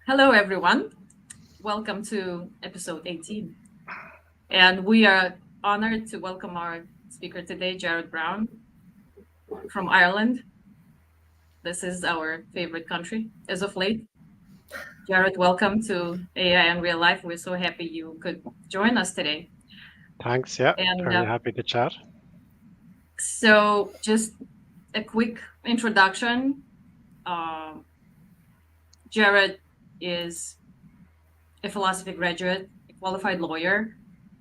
Hello, everyone. Welcome to episode 18. And we are honored to welcome our speaker today, Jared Brown from Ireland. This is our favorite country as of late. Jared, welcome to AI in Real Life. We're so happy you could join us today. Thanks. Yeah, And very happy to chat. so, just a quick introduction. Um, Jared is a philosophy graduate, a qualified lawyer,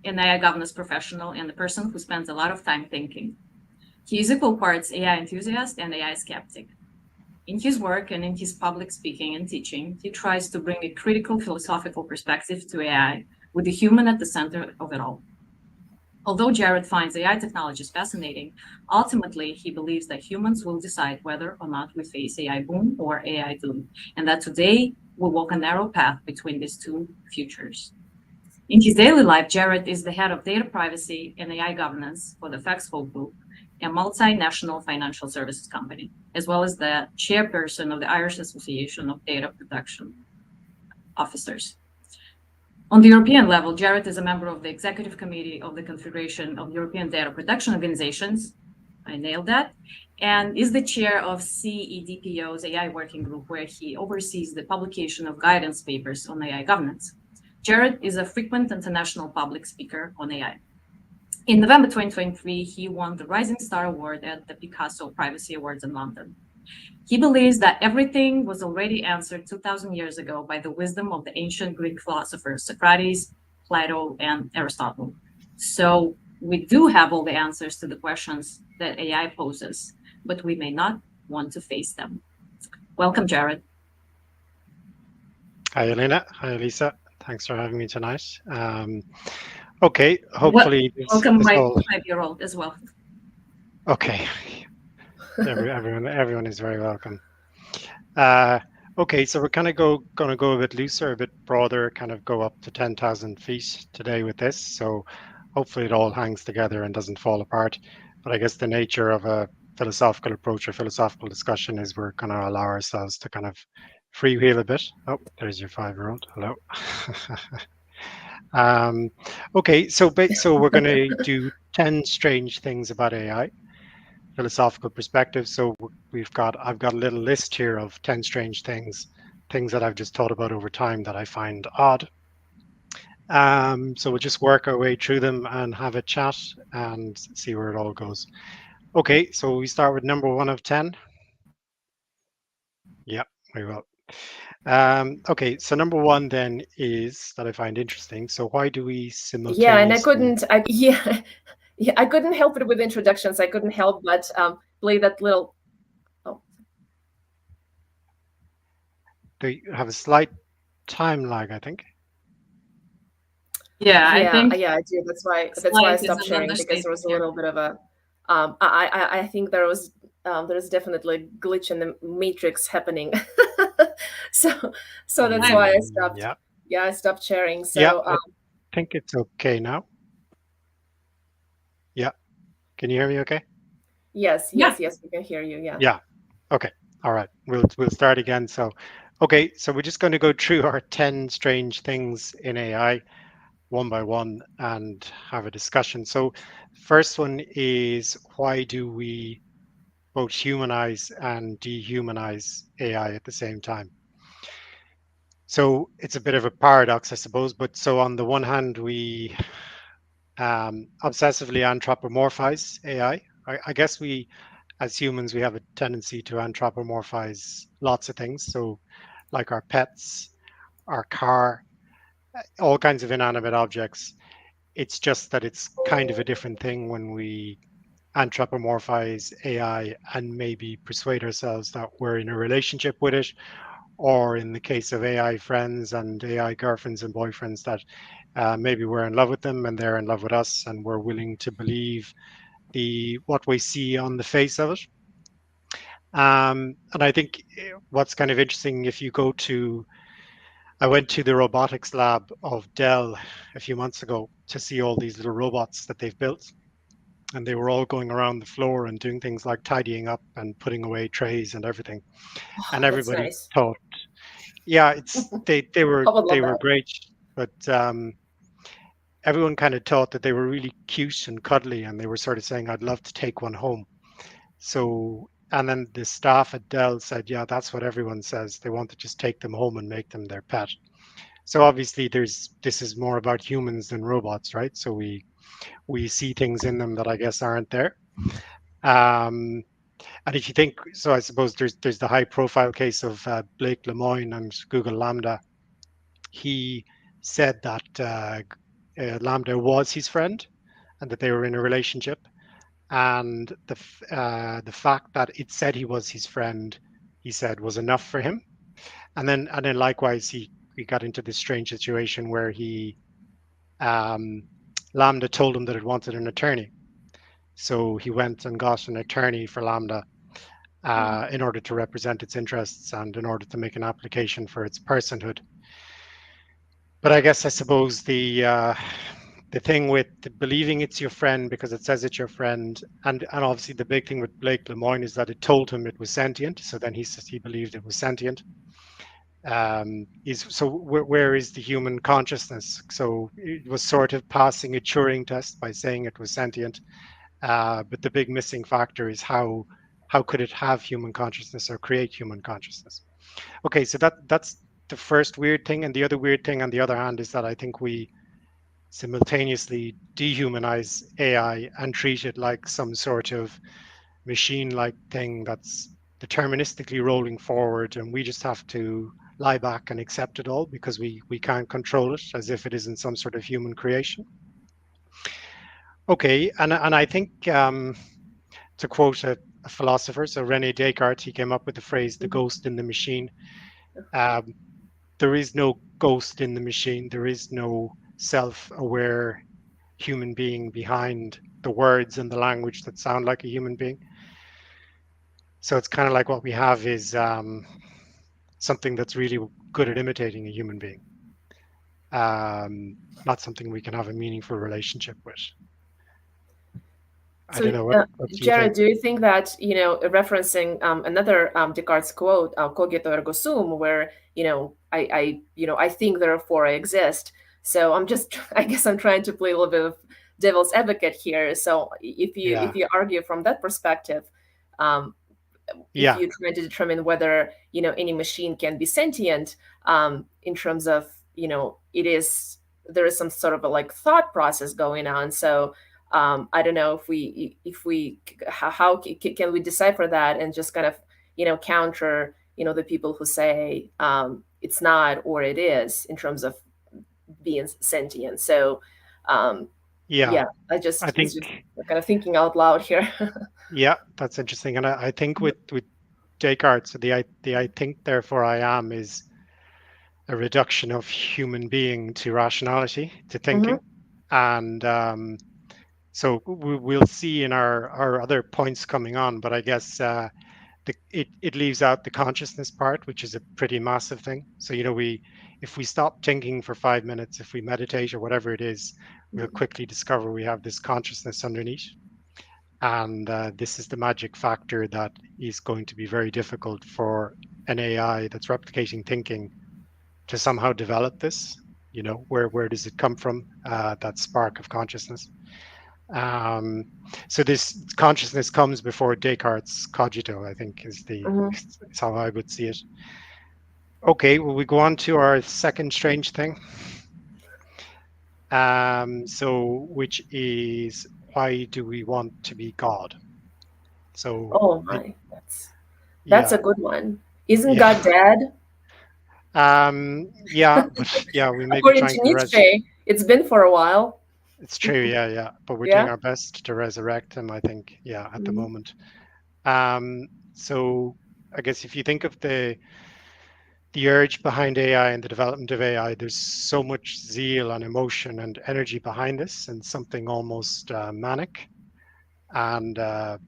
an AI governance professional, and a person who spends a lot of time thinking. He is equal parts AI enthusiast and AI skeptic. In his work and in his public speaking and teaching, he tries to bring a critical philosophical perspective to AI with the human at the center of it all. Although Jared finds AI technologies fascinating, ultimately he believes that humans will decide whether or not we face AI boom or AI doom, and that today we walk a narrow path between these two futures. In his daily life, Jared is the head of data privacy and AI governance for the Foxconn Group, a multinational financial services company, as well as the chairperson of the Irish Association of Data Protection Officers. On the European level, Jared is a member of the executive committee of the Confederation of European Data Protection Organizations. I nailed that. And is the chair of CEDPO's AI working group, where he oversees the publication of guidance papers on AI governance. Jared is a frequent international public speaker on AI. In November 2023, he won the Rising Star Award at the Picasso Privacy Awards in London. He believes that everything was already answered 2,000 years ago by the wisdom of the ancient Greek philosophers Socrates, Plato, and Aristotle. So we do have all the answers to the questions that AI poses, but we may not want to face them. Welcome, Jared. Hi, Elena. Hi, Lisa. Thanks for having me tonight. Okay, What? hopefully this Welcome, this my all 5-year-old as well. okay. Everyone is very welcome. Uh, okay, so we're kind of going to go a bit looser, a bit broader, kind of go up to 10,000 feet today with this. So hopefully it all hangs together and doesn't fall apart. But I guess the nature of a philosophical approach or philosophical discussion is we're going to allow ourselves to kind of freewheel a bit. Oh, there's your 5-year-old. Hello. um, okay, so we're going to do 10 strange things about AI, philosophical perspective. So I've got a little list here of 10 strange things that I've just thought about over time that I find odd. So we'll just work our way through them and have a chat and see where it all goes. Okay, so we start with number one of 10. Yeah, we will. Okay, so number one then is that I find interesting. So why do we Yeah, and I simultaneously? couldn't. I yeah, yeah, I couldn't help it with introductions. I couldn't help but play that little. Oh, They have a slight time lag, I think. Yeah, I yeah, think yeah, I do. That's why I slight is stopped an sharing because there understatement was a here. little bit of a. I think there's definitely a glitch in the matrix happening. so so that's I'm why I Mm, stopped. yeah, Yeah, I stopped sharing. yeah, So I think it's okay now. Yeah, can you hear me okay? yes, yeah. yes, yes, we can hear you. Yeah. Yeah. Okay. All right. We'll start again. So, okay. So we're just going to go through our 10 strange things in AI one by one and have a discussion. So, first one is why do we both humanize and dehumanize AI at the same time? So it's a bit of a paradox, I suppose. But so on the one hand, we obsessively anthropomorphize AI. I guess we, as humans, we have a tendency to anthropomorphize lots of things. So, like our pets, our car, all kinds of inanimate objects. It's just that it's kind of a different thing when we anthropomorphize AI and maybe persuade ourselves that we're in a relationship with it, or in the case of AI friends and AI girlfriends and boyfriends, that maybe we're in love with them and they're in love with us, and we're willing to believe the what we see on the face of it. And I think what's kind of interesting, if you go to, I went to the robotics lab of Dell a few months ago to see all these little robots that they've built. And they were all going around the floor and doing things like tidying up and putting away trays and everything. And That's everybody nice. thought yeah, it's they were I would love that. great, but everyone kind of thought that they were really cute and cuddly, and they were sort of saying, "I'd love to take one home." So, and then the staff at Dell said, "Yeah, that's what everyone says. They want to just take them home and make them their pet." So obviously, this is more about humans than robots, right? So we see things in them that I guess aren't there. Um, and if you think so, I suppose there's the high profile case of Blake Lemoine and Google Lambda. He said that Lambda was his friend and that they were in a relationship. And the fact that it said he was his friend, he said, was enough for him. And then likewise, he got into this strange situation where Lambda told him that it wanted an attorney. So he went and got an attorney for Lambda in order to represent its interests and in order to make an application for its personhood. But I suppose the thing with believing it's your friend because it says it's your friend, and obviously the big thing with Blake Lemoine is that it told him it was sentient. So then he says he believed it was sentient. Where is the human consciousness? So it was sort of passing a Turing test by saying it was sentient. But the big missing factor is how could it have human consciousness or create human consciousness? Okay, so that's the first weird thing. And the other weird thing, on the other hand, is that I think we simultaneously dehumanize AI and treat it like some sort of machine-like thing that's deterministically rolling forward, and we just have to lie back and accept it all because we can't control it, as if it isn't some sort of human creation. Okay, and I think to quote a philosopher, so René Descartes, he came up with the phrase "the ghost in the machine." There is no ghost in the machine. There is no self-aware human being behind the words and the language that sound like a human being. So it's kind of like what we have is something that's really good at imitating a human being, not something we can have a meaningful relationship with. So, I don't know what Jared, do you think that, referencing another Descartes quote, "Cogito ergo sum," where I think therefore I exist. So I guess I'm trying to play a little bit of devil's advocate here. So if you argue from that perspective, if you try to determine whether any machine can be sentient, in terms of there is some sort of a thought process going on. So I don't know how can we decipher that and just kind of counter the people who say it's not or it is in terms of being sentient. So I think just kind of thinking out loud here. Yeah, that's interesting. And I think with Descartes, so the I think therefore I am is a reduction of human being to rationality, to thinking. And so we'll see in our other points coming on, but I guess it leaves out the consciousness part, which is a pretty massive thing. So if we stop thinking for 5 minutes, if we meditate or whatever it is, we'll quickly discover we have this consciousness underneath. And this is the magic factor that is going to be very difficult for an AI that's replicating thinking to somehow develop this. Where does it come from, that spark of consciousness? So this consciousness comes before Descartes' cogito, I think, is how I would see it. Okay, will we go on to our second strange thing? Which is, why do we want to be God? So oh my, that's a good one. Isn't God dead? We may be trying to Nietzsche, it's been for a while. It's true, yeah. But we're doing our best to resurrect him, I think, at the moment. So I guess if you think of the urge behind AI and the development of AI, there's so much zeal and emotion and energy behind this, and something almost manic. And I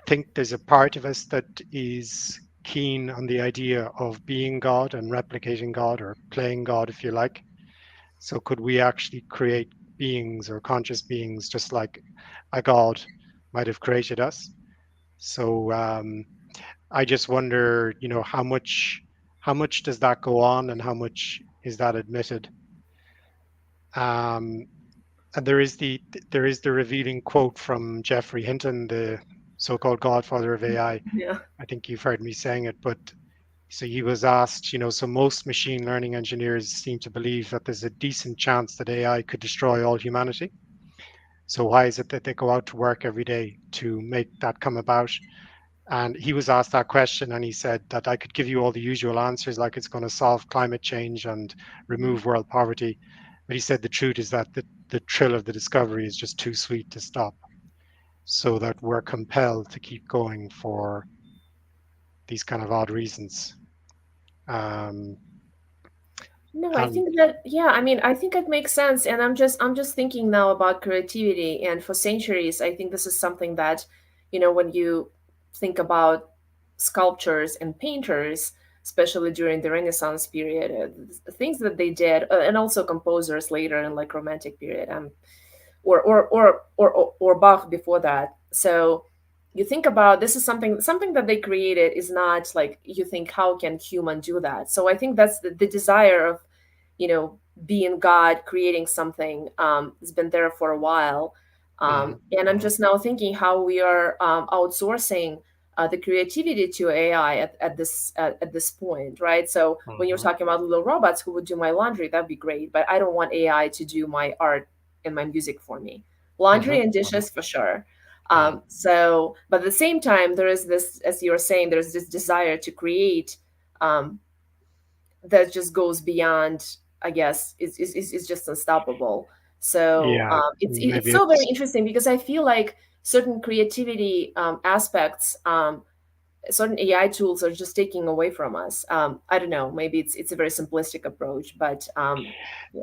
think there's a part of us that is keen on the idea of being God and replicating God, or playing God, if you like. So could we actually create beings or conscious beings just like a God might have created us? So I just wonder, how much how much does that go on and how much is that admitted? And there is the revealing quote from Geoffrey Hinton, the so-called godfather of AI. Yeah. I think you've heard me saying it, but so he was asked, so most machine learning engineers seem to believe that there's a decent chance that AI could destroy all humanity. So why is it that they go out to work every day to make that come about? And he was asked that question, and he said that I could give you all the usual answers, like it's going to solve climate change and remove world poverty. But he said the truth is that the thrill of the discovery is just too sweet to stop, so that we're compelled to keep going for these kind of odd reasons. No, I think that, yeah, I mean, I think it makes sense. And I'm just thinking now about creativity. And for centuries, I think this is something that, when you think about sculptures and painters, especially during the Renaissance period, the things that they did, and also composers later in like Romantic period, or Bach before that. So you think about, this is something that they created is not like, you think, how can human do that? So I think that's the desire of, being God, creating something, has been there for a while. And I'm just now thinking how we are outsourcing the creativity to AI at this point, right? So when you're talking about little robots who would do my laundry, that'd be great. But I don't want AI to do my art and my music for me. Laundry and dishes for sure. So, but at the same time, there is this, as you were saying, there's this desire to create that just goes beyond, I guess, it's just unstoppable. So it's so very interesting, because I feel like certain creativity aspects, certain AI tools are just taking away from us. I don't know, maybe it's a very simplistic approach, but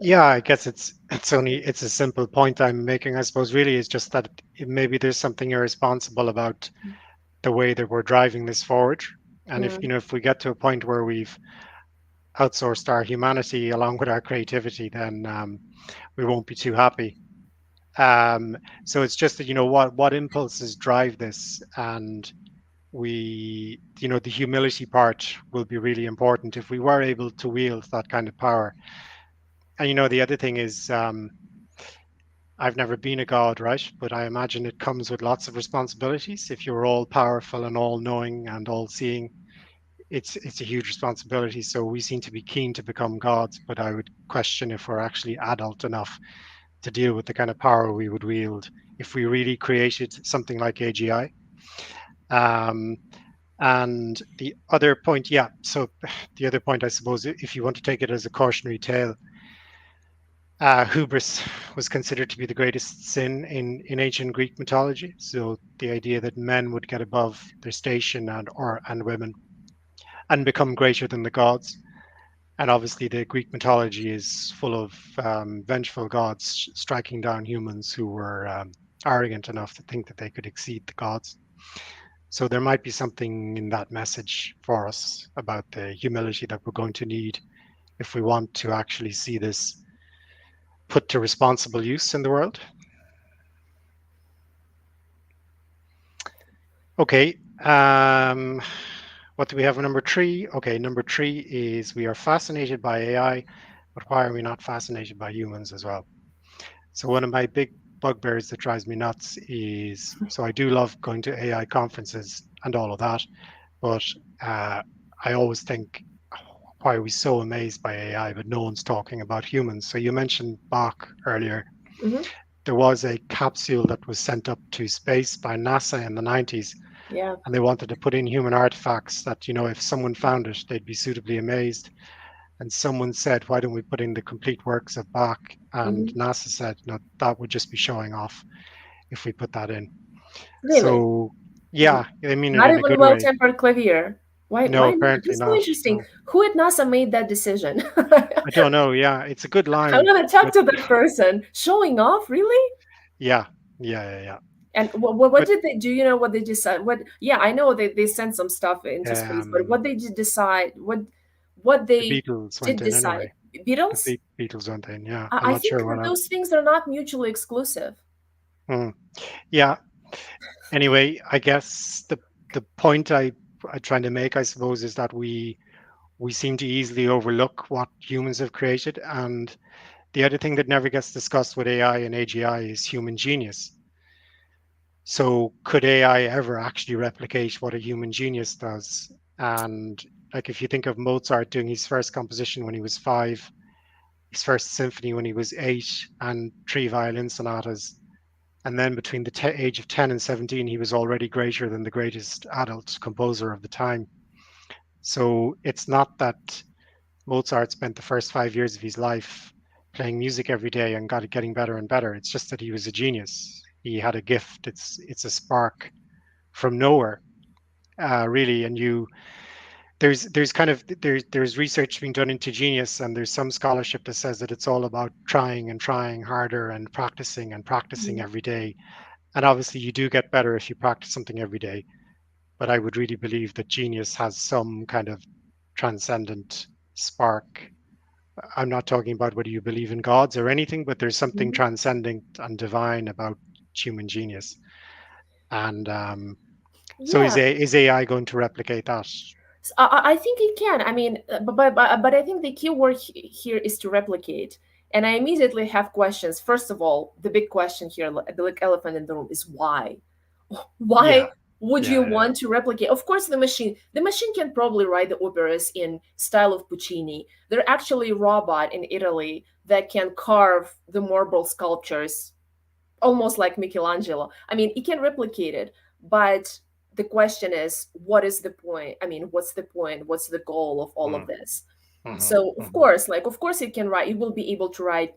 yeah, I guess it's a simple point I'm making, I suppose. Really, is just that maybe there's something irresponsible about the way that we're driving this forward. And if we get to a point where we've outsourced our humanity along with our creativity, then we won't be too happy. So it's just that what impulses drive this, and the humility part will be really important if we were able to wield that kind of power. And the other thing is, I've never been a god, right? But I imagine it comes with lots of responsibilities. If you're all powerful and all knowing and all seeing, it's a huge responsibility. So we seem to be keen to become gods, but I would question if we're actually adult enough to deal with the kind of power we would wield if we really created something like AGI. And the other point, so the other point, I suppose, if you want to take it as a cautionary tale, hubris was considered to be the greatest sin in ancient Greek mythology. So the idea that men would get above their station and women and become greater than the gods. And obviously the Greek mythology is full of vengeful gods striking down humans who were arrogant enough to think that they could exceed the gods. So there might be something in that message for us about the humility that we're going to need if we want to actually see this put to responsible use in the world. Okay. What do we have for number 3? Okay, number 3 is we are fascinated by AI, but why are we not fascinated by humans as well? So one of my big bugbears that drives me nuts is, so I do love going to AI conferences and all of that, but I always think, why are we so amazed by AI, but no one's talking about humans? So you mentioned Bach earlier. There was a capsule that was sent up to space by NASA in the 90s. Yeah. And they wanted to put in human artifacts that, if someone found it, they'd be suitably amazed. And someone said, why don't we put in the complete works of Bach? And NASA said, no, that would just be showing off if we put that in. Really? So, yeah, I mean not it in a even good well-tempered clavier. Why? No, why apparently It's not. so interesting. No. Who at NASA made that decision? I don't know. Yeah, it's a good line. I'm gonna talk to that person. Showing off, really? Yeah. And what did they do? You know what they decided? Yeah, I know they sent some stuff into space, but what they did decide? What they the Beatles did went decide? in anyway. Beatles? The Beatles went in. Yeah, I think that those things are not mutually exclusive. Yeah. Anyway, I guess the point I'm trying to make, I suppose, is that we we seem to easily overlook what humans have created. And the other thing that never gets discussed with AI and AGI is human genius. So could AI ever actually replicate what a human genius does? And like if you think of Mozart doing his first composition when he was 5, his first symphony when he was 8, and 3 violin sonatas, and then between the age of 10 and 17, he was already greater than the greatest adult composer of the time. So it's not that Mozart spent the first 5 years of his life playing music every day and got it getting better and better. It's just that he was a genius. He had a gift. It's a spark from nowhere, really. And there's research being done into genius, and there's some scholarship that says that it's all about trying and trying harder and practicing every day. And obviously, you do get better if you practice something every day. But I would really believe that genius has some kind of transcendent spark. I'm not talking about whether you believe in gods or anything, but there's something transcendent and divine about human genius. And so Yeah. is AI going to replicate that? I think it can. I mean, but I think the key word here is to replicate. And I immediately have questions. First of all, the big question here, the like elephant in the room, is why? Why Yeah. would Yeah, you yeah. want to replicate? Of course, the machine can probably write the operas in style of Puccini. There are actually a robot in Italy that can carve the marble sculptures almost like Michelangelo. I mean, it can replicate it, but the question is, what is the point? I mean, what's the point? What's the goal of all of this? So of course, it can write. It will be able to write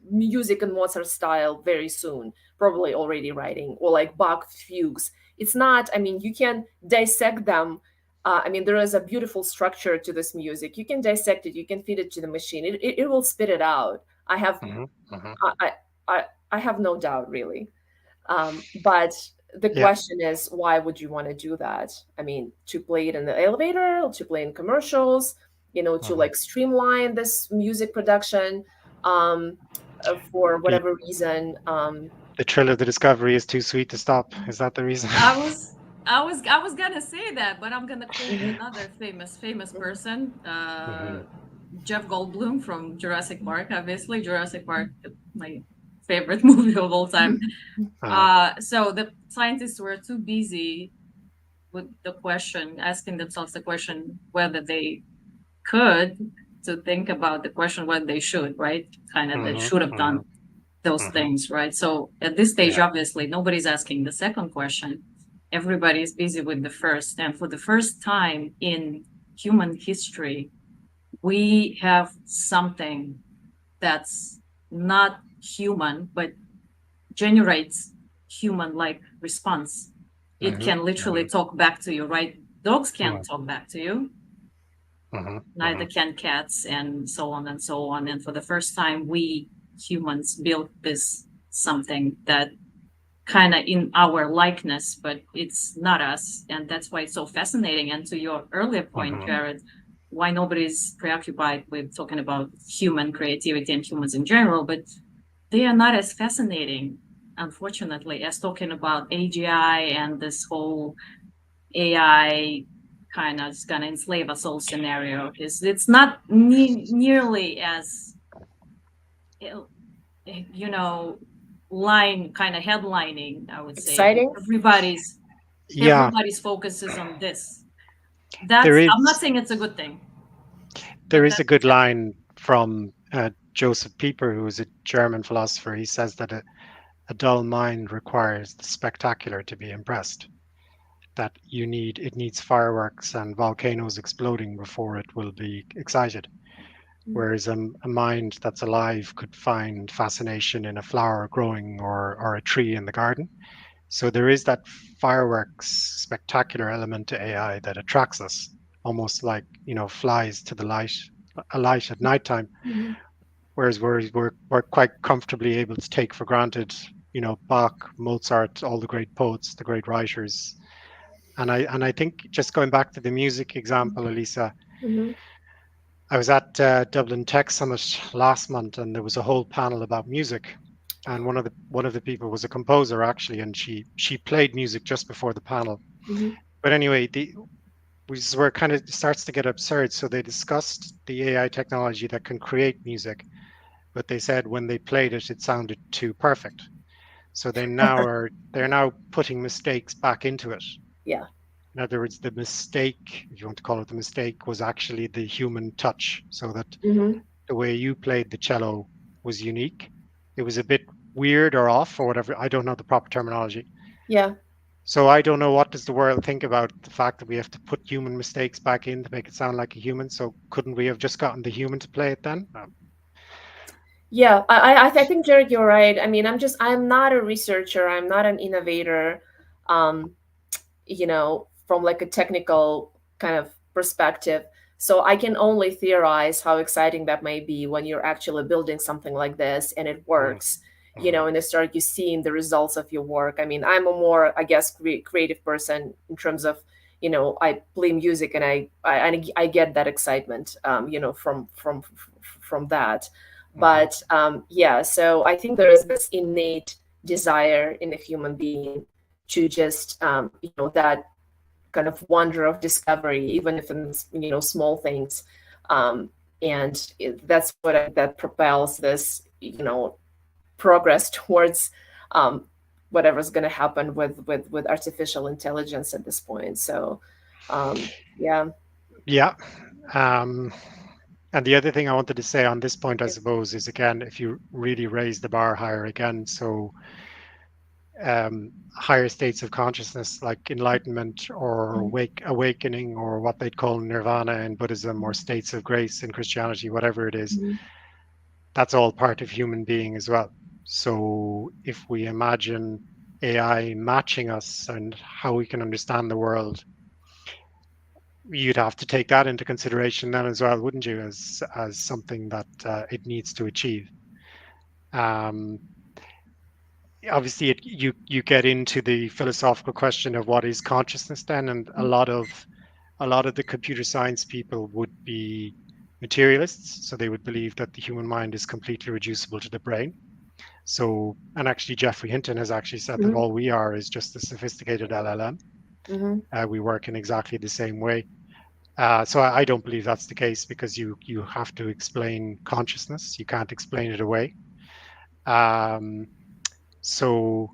music in Mozart style very soon, probably already writing, or like Bach fugues. It's not. I mean, you can dissect them. I mean, there is a beautiful structure to this music. You can dissect it. You can feed it to the machine. It will spit it out. I have I have no doubt, really. But the Yeah. question is, why would you want to do that? I mean, to play it in the elevator, to play in commercials, to like streamline this music production for whatever reason. The thrill of the discovery is too sweet to stop. Is that the reason? I was gonna say that, but I'm gonna quote another famous person, Jeff Goldblum from Jurassic Park. Obviously, Jurassic Park, my favorite movie of all time. So the scientists were too busy with the question, asking themselves the question whether they could, to think about the question whether they should, right? Kind of they should have done those things, right? So at this stage, obviously, nobody's asking the second question. Everybody's busy with the first. And for the first time in human history, we have something that's not human, but generates human-like response. It can literally talk back to you, right? Dogs can't talk back to you. Neither can cats, and so on and so on. And for the first time, we humans built this something that kind of in our likeness, but it's not us. And that's why it's so fascinating. And to your earlier point, Jared, why nobody's preoccupied with talking about human creativity and humans in general, but they are not as fascinating, unfortunately, as talking about AGI and this whole AI kind of is going to enslave us all scenario. It's not nearly as, headlining, I would say. Exciting. Everybody's focus is on this. I'm not saying it's a good thing. There is a good line from Joseph Pieper, who is a German philosopher. He says that a dull mind requires the spectacular to be impressed. That it needs fireworks and volcanoes exploding before it will be excited. Whereas a mind that's alive could find fascination in a flower growing or a tree in the garden. So there is that fireworks spectacular element to AI that attracts us, almost like flies to a light at nighttime. Whereas we're quite comfortably able to take for granted, Bach, Mozart, all the great poets, the great writers. And I think, just going back to the music example, Elisa, I was at Dublin Tech Summit last month, and there was a whole panel about music. And one of the people was a composer, actually, and she played music just before the panel. But anyway, which is where it kind of starts to get absurd. So they discussed the AI technology that can create music, but they said when they played it, it sounded too perfect. So they're now putting mistakes back into it. Yeah. In other words, the mistake, if you want to call it the mistake, was actually the human touch. So that Mm-hmm. the way you played the cello was unique. It was a bit weird or off or whatever. I don't know the proper terminology. Yeah. So I don't know, what does the world think about the fact that we have to put human mistakes back in to make it sound like a human? So couldn't we have just gotten the human to play it then? Yeah, I think, Jared, you're right. I mean, I'm not a researcher. I'm not an innovator. Um, from like a technical kind of perspective. So I can only theorize how exciting that may be when you're actually building something like this and it works, and you start you seeing the results of your work. I mean, I'm a more, I guess, creative person in terms of, I play music and I get that excitement, from that. But yeah, so I think there is this innate desire in a human being to just, that kind of wonder of discovery, even if it's, small things. And that's that propels this, progress towards whatever's going to happen with artificial intelligence at this point. So yeah. Yeah. And the other thing I wanted to say on this point, I suppose, is again, if you really raise the bar higher again, so higher states of consciousness like enlightenment or awakening, or what they'd call nirvana in Buddhism, or states of grace in Christianity, whatever it is, that's all part of human being as well. So if we imagine AI matching us and how we can understand the world, you'd have to take that into consideration then as well, wouldn't you, as something that it needs to achieve. Obviously you get into the philosophical question of what is consciousness then, and a lot of the computer science people would be materialists, so they would believe that the human mind is completely reducible to the brain. So, and actually Geoffrey Hinton has actually said that all we are is just a sophisticated LLM. We work in exactly the same way. So I don't believe that's the case, because you have to explain consciousness. You can't explain it away. So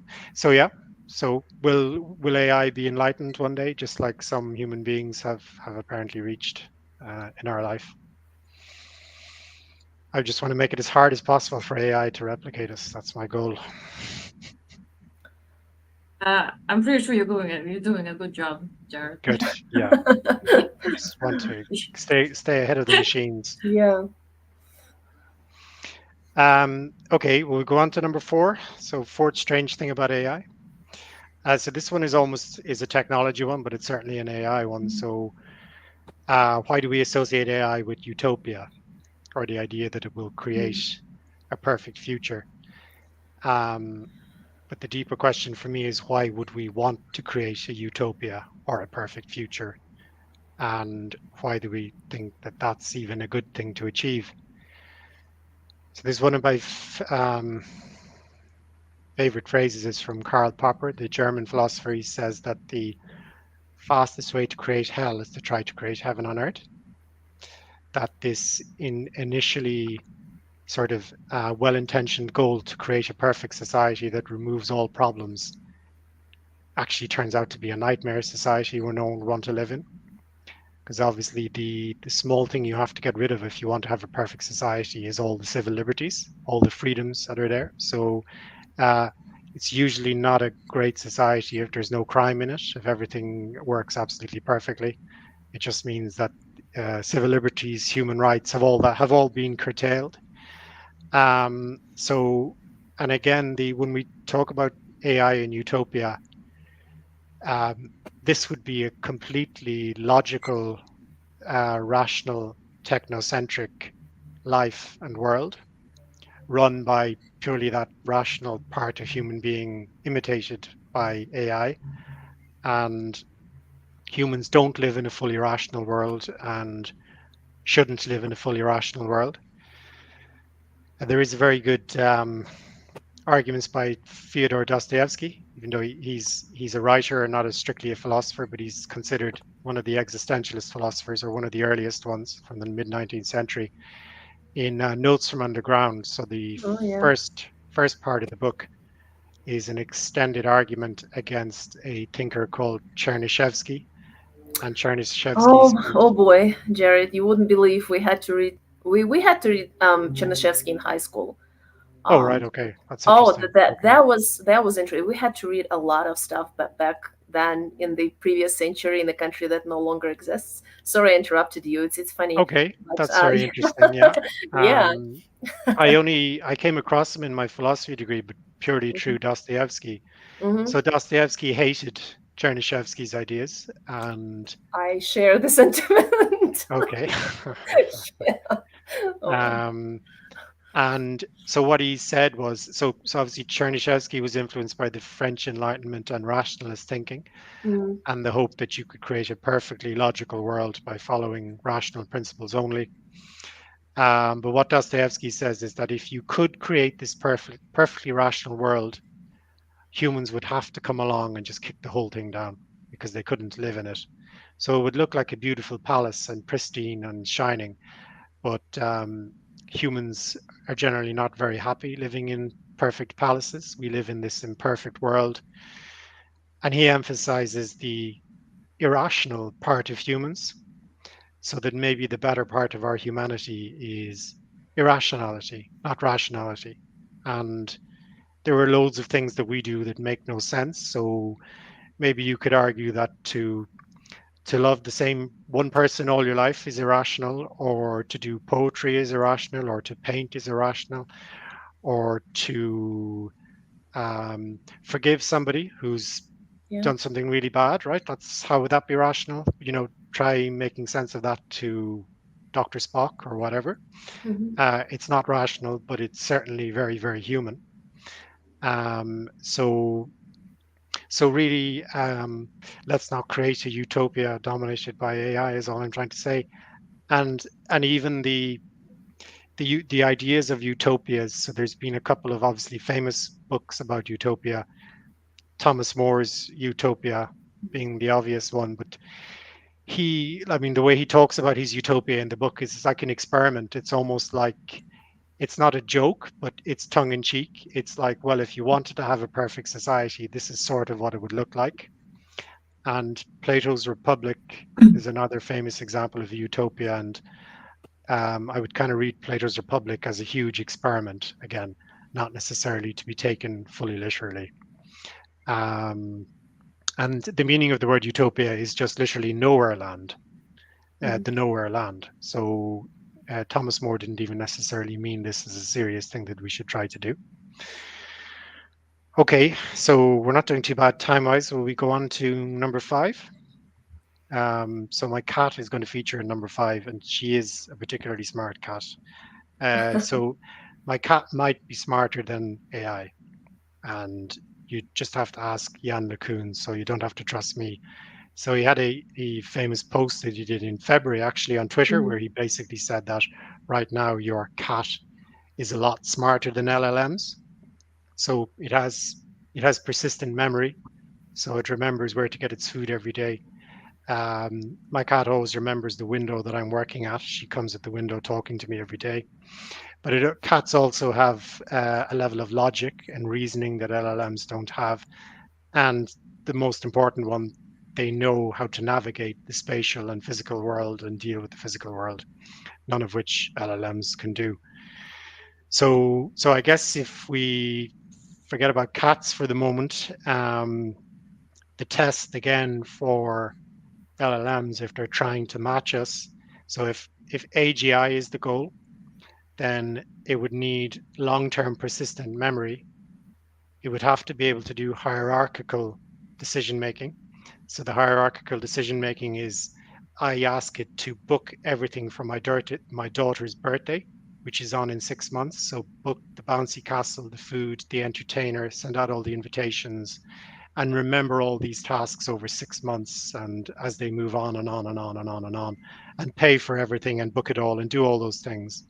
yeah. So will AI be enlightened one day, just like some human beings have apparently reached in our life? I just want to make it as hard as possible for AI to replicate us. That's my goal. I'm pretty sure you're doing a good job, Jared. Good. Yeah. I just want to stay ahead of the machines. Yeah. Okay, we'll go on to number 4. So fourth strange thing about AI. So this one is a technology one, but it's certainly an AI one. So why do we associate AI with utopia, or the idea that it will create a perfect future? But the deeper question for me is, why would we want to create a utopia or a perfect future? And why do we think that that's even a good thing to achieve? So there's one of my favorite phrases is from Karl Popper, the German philosopher. He says that the fastest way to create hell is to try to create heaven on earth. That this initially sort of well-intentioned goal to create a perfect society that removes all problems actually turns out to be a nightmare society where no one would want to live in. Because obviously the small thing you have to get rid of if you want to have a perfect society is all the civil liberties, all the freedoms that are there. So it's usually not a great society if there's no crime in it, if everything works absolutely perfectly. It just means that civil liberties, human rights have all been curtailed. So, and again, when we talk about AI and utopia, this would be a completely logical, rational, technocentric life and world run by purely that rational part of human being imitated by AI. And humans don't live in a fully rational world and shouldn't live in a fully rational world. And there is a very good arguments by Fyodor Dostoevsky, even though he's a writer and not as strictly a philosopher, but he's considered one of the existentialist philosophers, or one of the earliest ones from the mid-19th century, in Notes from Underground. So the Oh yeah. first part of the book is an extended argument against a thinker called Chernyshevsky. And Chernyshevsky's Oh boy, Jared, you wouldn't believe we had to read Chernyshevsky in high school. oh, right, Um, okay, that's oh, interesting. that Okay. that was interesting. We had to read a lot of stuff back then in the previous century in a country that no longer exists. Sorry, I interrupted you. It's funny, Okay, but that's very interesting. Yeah. yeah. I came across him in my philosophy degree, but purely through Dostoevsky. Hmm. So Dostoevsky hated Chernyshevsky's ideas, and I share the sentiment. okay. Yeah. Oh. And so what he said was, so obviously Chernyshevsky was influenced by the French Enlightenment and rationalist thinking, Mm. and the hope that you could create a perfectly logical world by following rational principles only. But what Dostoevsky says is that if you could create this perfectly rational world, humans would have to come along and just kick the whole thing down because they couldn't live in it. So it would look like a beautiful palace and pristine and shining, but humans are generally not very happy living in perfect palaces. We live in this imperfect world. And he emphasizes the irrational part of humans, so that maybe the better part of our humanity is irrationality, not rationality. And there are loads of things that we do that make no sense. So maybe you could argue that to love the same one person all your life is irrational, or to do poetry is irrational, or to paint is irrational, or to forgive somebody who's Yeah. done something really bad, right? That's how would that be rational? You know, try making sense of that to Dr. Spock or whatever. Mhm. It's not rational, but it's certainly very, very human. So really, let's not create a utopia dominated by AI, is all I'm trying to say. And even the ideas of utopias. So there's been a couple of obviously famous books about utopia. Thomas More's Utopia being the obvious one, but I mean, the way he talks about his utopia in the book is like an experiment. It's almost like it's not a joke, but it's tongue in cheek. It's like, well, if you wanted to have a perfect society, this is sort of what it would look like. And Plato's Republic is another famous example of a utopia. And I would kind of read Plato's Republic as a huge experiment, again, not necessarily to be taken fully literally. And the meaning of the word utopia is just literally nowhere land, the nowhere land. So Thomas More didn't even necessarily mean this as a serious thing that we should try to do. Okay, so we're not doing too bad time-wise. Will we go on to number 5? So my cat is going to feature in number 5, and she is a particularly smart cat. So my cat might be smarter than AI, and you just have to ask Jan LeCun, so you don't have to trust me. So he had a famous post that he did in February, actually, on Twitter, where he basically said that right now your cat is a lot smarter than LLMs. So it has persistent memory, so it remembers where to get its food every day. My cat always remembers the window that I'm working at. She comes at the window talking to me every day. But cats also have a level of logic and reasoning that LLMs don't have. And the most important one, they know how to navigate the spatial and physical world and deal with the physical world, none of which LLMs can do. So I guess if we forget about cats for the moment, the test again for LLMs, if they're trying to match us, so if AGI is the goal, then it would need long-term persistent memory. It would have to be able to do hierarchical decision making. So the hierarchical decision making is, I ask it to book everything for my daughter's birthday, which is on in 6 months. So book the bouncy castle, the food, the entertainer, send out all the invitations, and remember all these tasks over 6 months, and as they move on and on and on and on and on, and pay for everything and book it all and do all those things.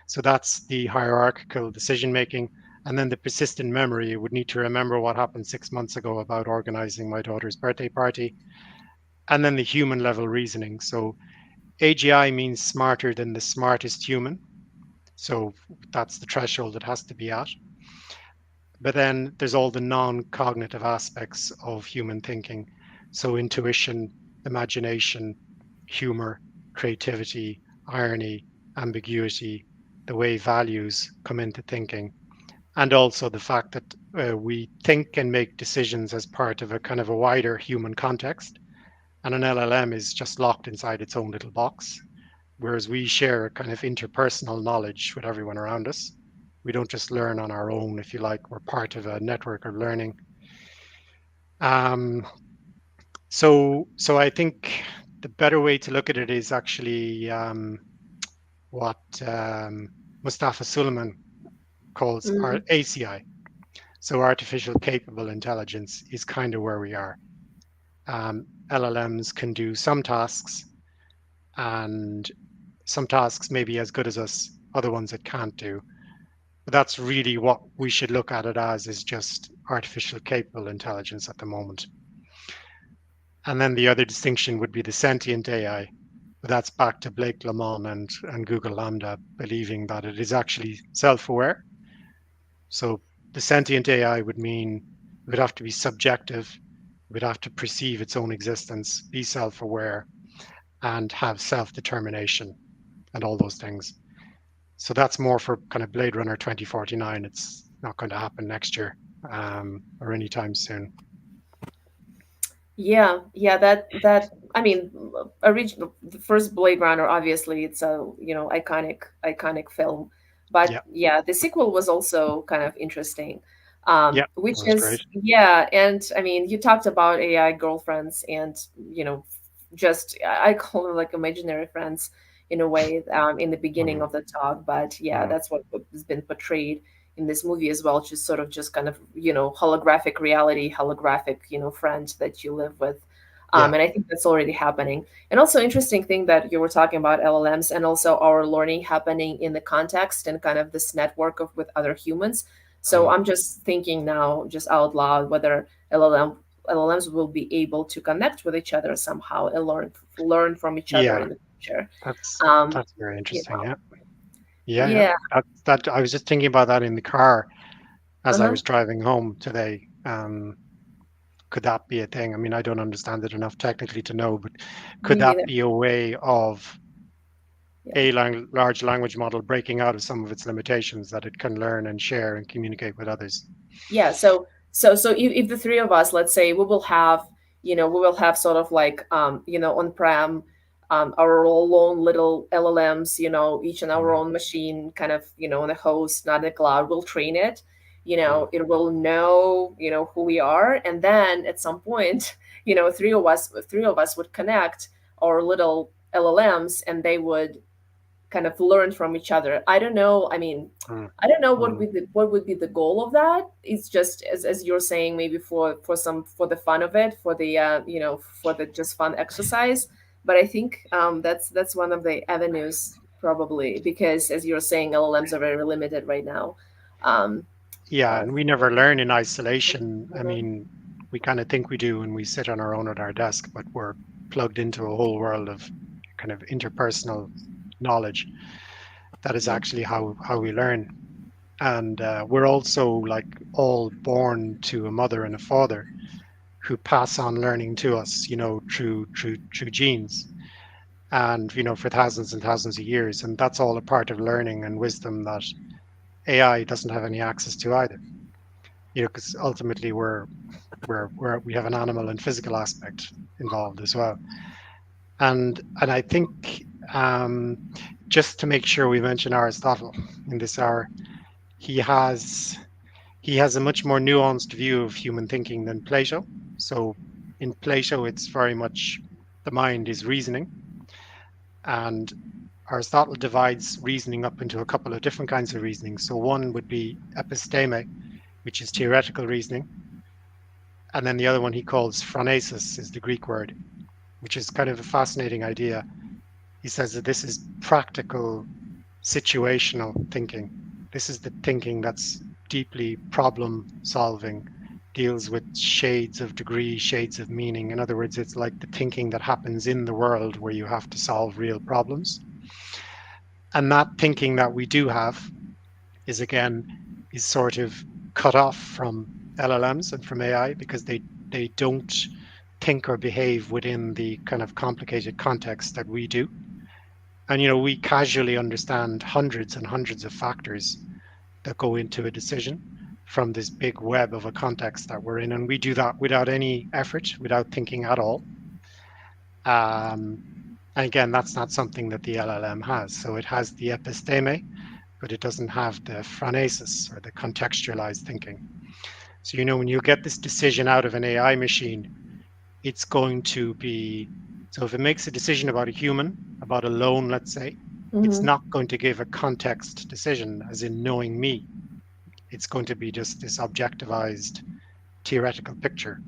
So that's the hierarchical decision making. And then the persistent memory would need to remember what happened 6 months ago about organizing my daughter's birthday party. And then the human level reasoning. So AGI means smarter than the smartest human. So that's the threshold it has to be at. But then there's all the non-cognitive aspects of human thinking. So intuition, imagination, humor, creativity, irony, ambiguity, the way values come into thinking, and also the fact that we think and make decisions as part of a kind of a wider human context. And an LLM is just locked inside its own little box, whereas we share a kind of interpersonal knowledge with everyone around us. We don't just learn on our own, if you like. We're part of a network of learning. So I think the better way to look at it is actually what Mustafa Suleyman calls our ACI. So artificial capable intelligence is kind of where we are. LLMs can do some tasks, and some tasks may be as good as us, other ones it can't do. But that's really what we should look at it as, is just artificial capable intelligence at the moment. And then the other distinction would be the sentient AI. But that's back to Blake Lemoine and Google Lambda believing that it is actually self-aware. So the sentient AI would mean it would have to be subjective, it would have to perceive its own existence, be self-aware, and have self-determination and all those things. So that's more for kind of Blade Runner 2049. It's not going to happen next year or anytime soon. Yeah, that I mean, original the first Blade Runner, obviously it's a iconic film, but Yeah. the sequel was also kind of interesting, Yeah, which that was is great. and I mean you talked about AI girlfriends and just I call them like imaginary friends in a way in the beginning of the talk, but that's what has been portrayed in this movie as well, just sort of just kind of holographic reality, holographic friend that you live with. And I think that's already happening. And also interesting thing that you were talking about LLMs and also our learning happening in the context and kind of this network of with other humans. So I'm just thinking now just out loud whether LLMs will be able to connect with each other somehow and learn from each other in the future. That's very interesting. Yeah. That I was just thinking about that in the car as I was driving home today. Could that be a thing? I mean, I don't understand it enough technically to know, but could that be a way of a large language model breaking out of some of its limitations, that it can learn and share and communicate with others? Yeah. So if the three of us, let's say, we will have sort of like on-prem our own little LLMs, each in our own machine, kind of on a host, not in the cloud. We'll train it. It will know who we are, and then at some point, three of us would connect our little LLMs, and they would kind of learn from each other. I don't know. I mean, I don't know what would be the goal of that. It's just as you're saying, maybe for the fun of it, for the for the just fun exercise. But I think that's one of the avenues probably, because as you're saying, LLMs are very limited right now. And we never learn in isolation. I mean, we kind of think we do when we sit on our own at our desk, but we're plugged into a whole world of kind of interpersonal knowledge. That is actually how we learn. And we're also like all born to a mother and a father who pass on learning to us, through genes, and for thousands and thousands of years. And that's all a part of learning and wisdom that AI doesn't have any access to either. Because ultimately we have an animal and physical aspect involved as well. And I think just to make sure we mention Aristotle in this hour, he has a much more nuanced view of human thinking than Plato. So in Plato, it's very much the mind is reasoning, and Aristotle divides reasoning up into a couple of different kinds of reasoning. So one would be episteme, which is theoretical reasoning, and then the other one he calls phronesis, is the Greek word, which is kind of a fascinating idea. He says that this is practical, situational thinking. This is the thinking that's deeply problem solving, deals with shades of degree, shades of meaning. In other words, it's like the thinking that happens in the world where you have to solve real problems. And that thinking that we do have is sort of cut off from LLMs and from AI because they don't think or behave within the kind of complicated context that we do. And we casually understand hundreds and hundreds of factors that go into a decision from this big web of a context that we're in, and we do that without any effort, without thinking at all. And again, that's not something that the LLM has. So it has the episteme, but it doesn't have the phronesis or the contextualized thinking. So when you get this decision out of an AI machine, it's going to be, so if it makes a decision about a human, about a loan, let's say, it's not going to give a context decision, as in knowing me. It's going to be just this objectivized theoretical picture.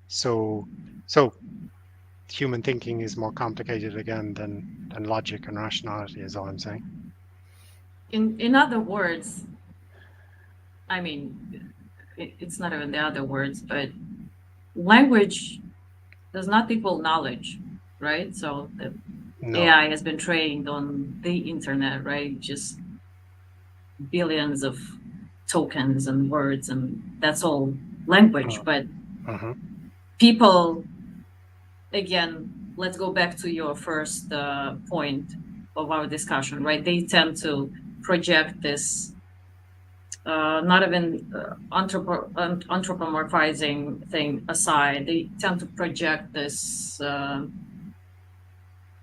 So human thinking is more complicated again than logic and rationality, is all I'm saying. In other words, I mean, it's not even the other words, but language does not equal knowledge, right? So the AI has been trained on the internet, right? Just billions of tokens and words, and that's all language. But people, again, let's go back to your first point of our discussion, right? They tend to project this not even anthropomorphizing thing aside, they tend to project this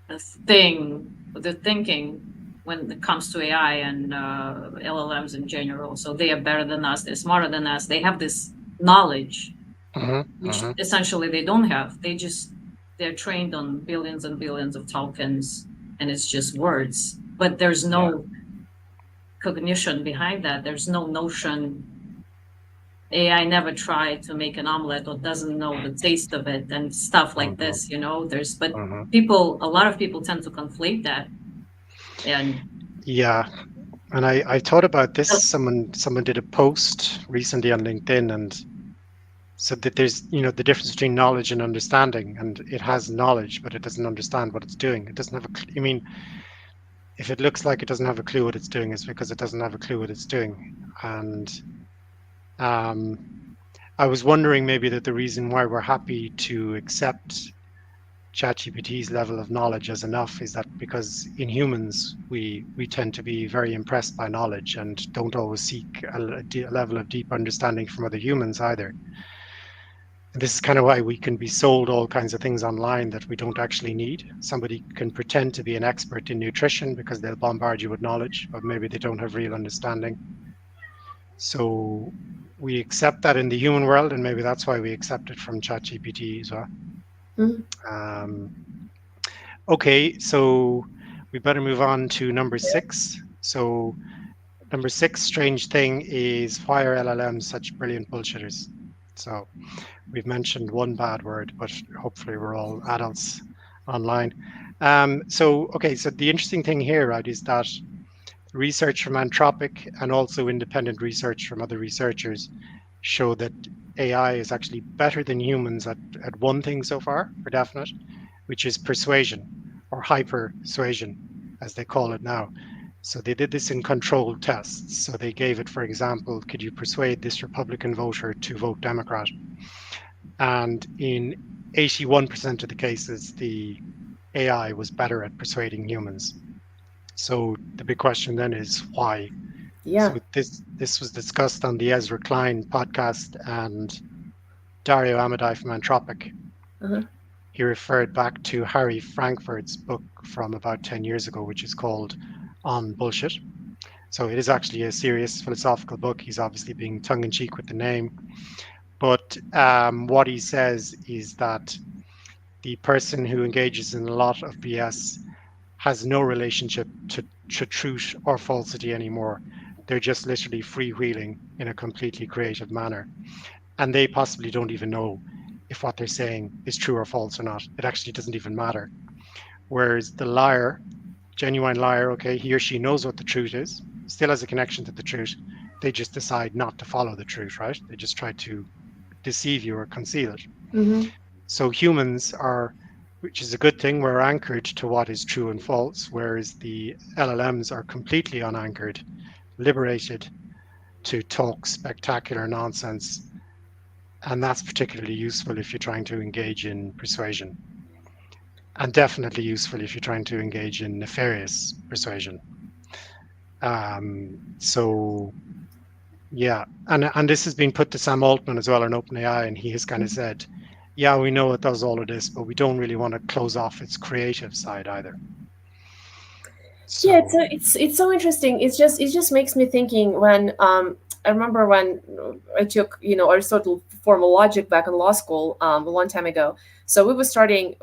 the thinking when it comes to AI and LLMs in general. So they are better than us, they're smarter than us, they have this knowledge, which essentially they don't have. They're trained on billions and billions of tokens, and it's just words, but there's no cognition behind that. There's no notion. AI never tried to make an omelet or doesn't know the taste of it and stuff like this, a lot of people tend to conflate that. And I thought about this. Someone did a post recently on LinkedIn and said that there's the difference between knowledge and understanding, and it has knowledge but it doesn't understand what it's doing. It doesn't have if it looks like it doesn't have a clue what it's doing, it's because it doesn't have a clue what it's doing. And I was wondering maybe that the reason why we're happy to accept ChatGPT's level of knowledge as enough is that because in humans, we tend to be very impressed by knowledge and don't always seek a level of deep understanding from other humans either. And this is kind of why we can be sold all kinds of things online that we don't actually need. Somebody can pretend to be an expert in nutrition because they'll bombard you with knowledge, but maybe they don't have real understanding. So we accept that in the human world, and maybe that's why we accept it from ChatGPT as well. Okay, so we better move on to number 6. So number 6 strange thing is, why are LLMs such brilliant bullshitters? So we've mentioned one bad word, but hopefully we're all adults online. So the interesting thing here, right, is that research from Anthropic and also independent research from other researchers show that AI is actually better than humans at one thing so far, for definite, which is persuasion, or hyper-suasion, as they call it now. So they did this in controlled tests. So they gave it, for example, could you persuade this Republican voter to vote Democrat? And in 81% of the cases, the AI was better at persuading humans. So the big question then is why? Yeah. So this was discussed on the Ezra Klein podcast, and Dario Amodei from Anthropic. He referred back to Harry Frankfurt's book from about 10 years ago, which is called On Bullshit. So it is actually a serious philosophical book. He's obviously being tongue-in-cheek with the name. But what he says is that the person who engages in a lot of BS has no relationship to truth or falsity anymore. They're just literally freewheeling in a completely creative manner. And they possibly don't even know if what they're saying is true or false or not. It actually doesn't even matter. Whereas the liar, genuine liar, okay, he or she knows what the truth is. still has a connection to the truth. They just decide not to follow the truth, right? They just try to deceive you or conceal it. Mm-hmm. So humans are, which is a good thing, we're anchored to what is true and false, whereas the LLMs are completely unanchored, liberated to talk spectacular nonsense. And that's particularly useful if you're trying to engage in persuasion, and definitely useful if you're trying to engage in nefarious persuasion. So yeah, and this has been put to Sam Altman as well in OpenAI, and he has kind of said, yeah, we know it does all of this, but we don't really want to close off its creative side either. So, Yeah, it's so interesting. It just makes me thinking when I remember when I took Aristotle formal logic back in law school a long time ago. So we were studying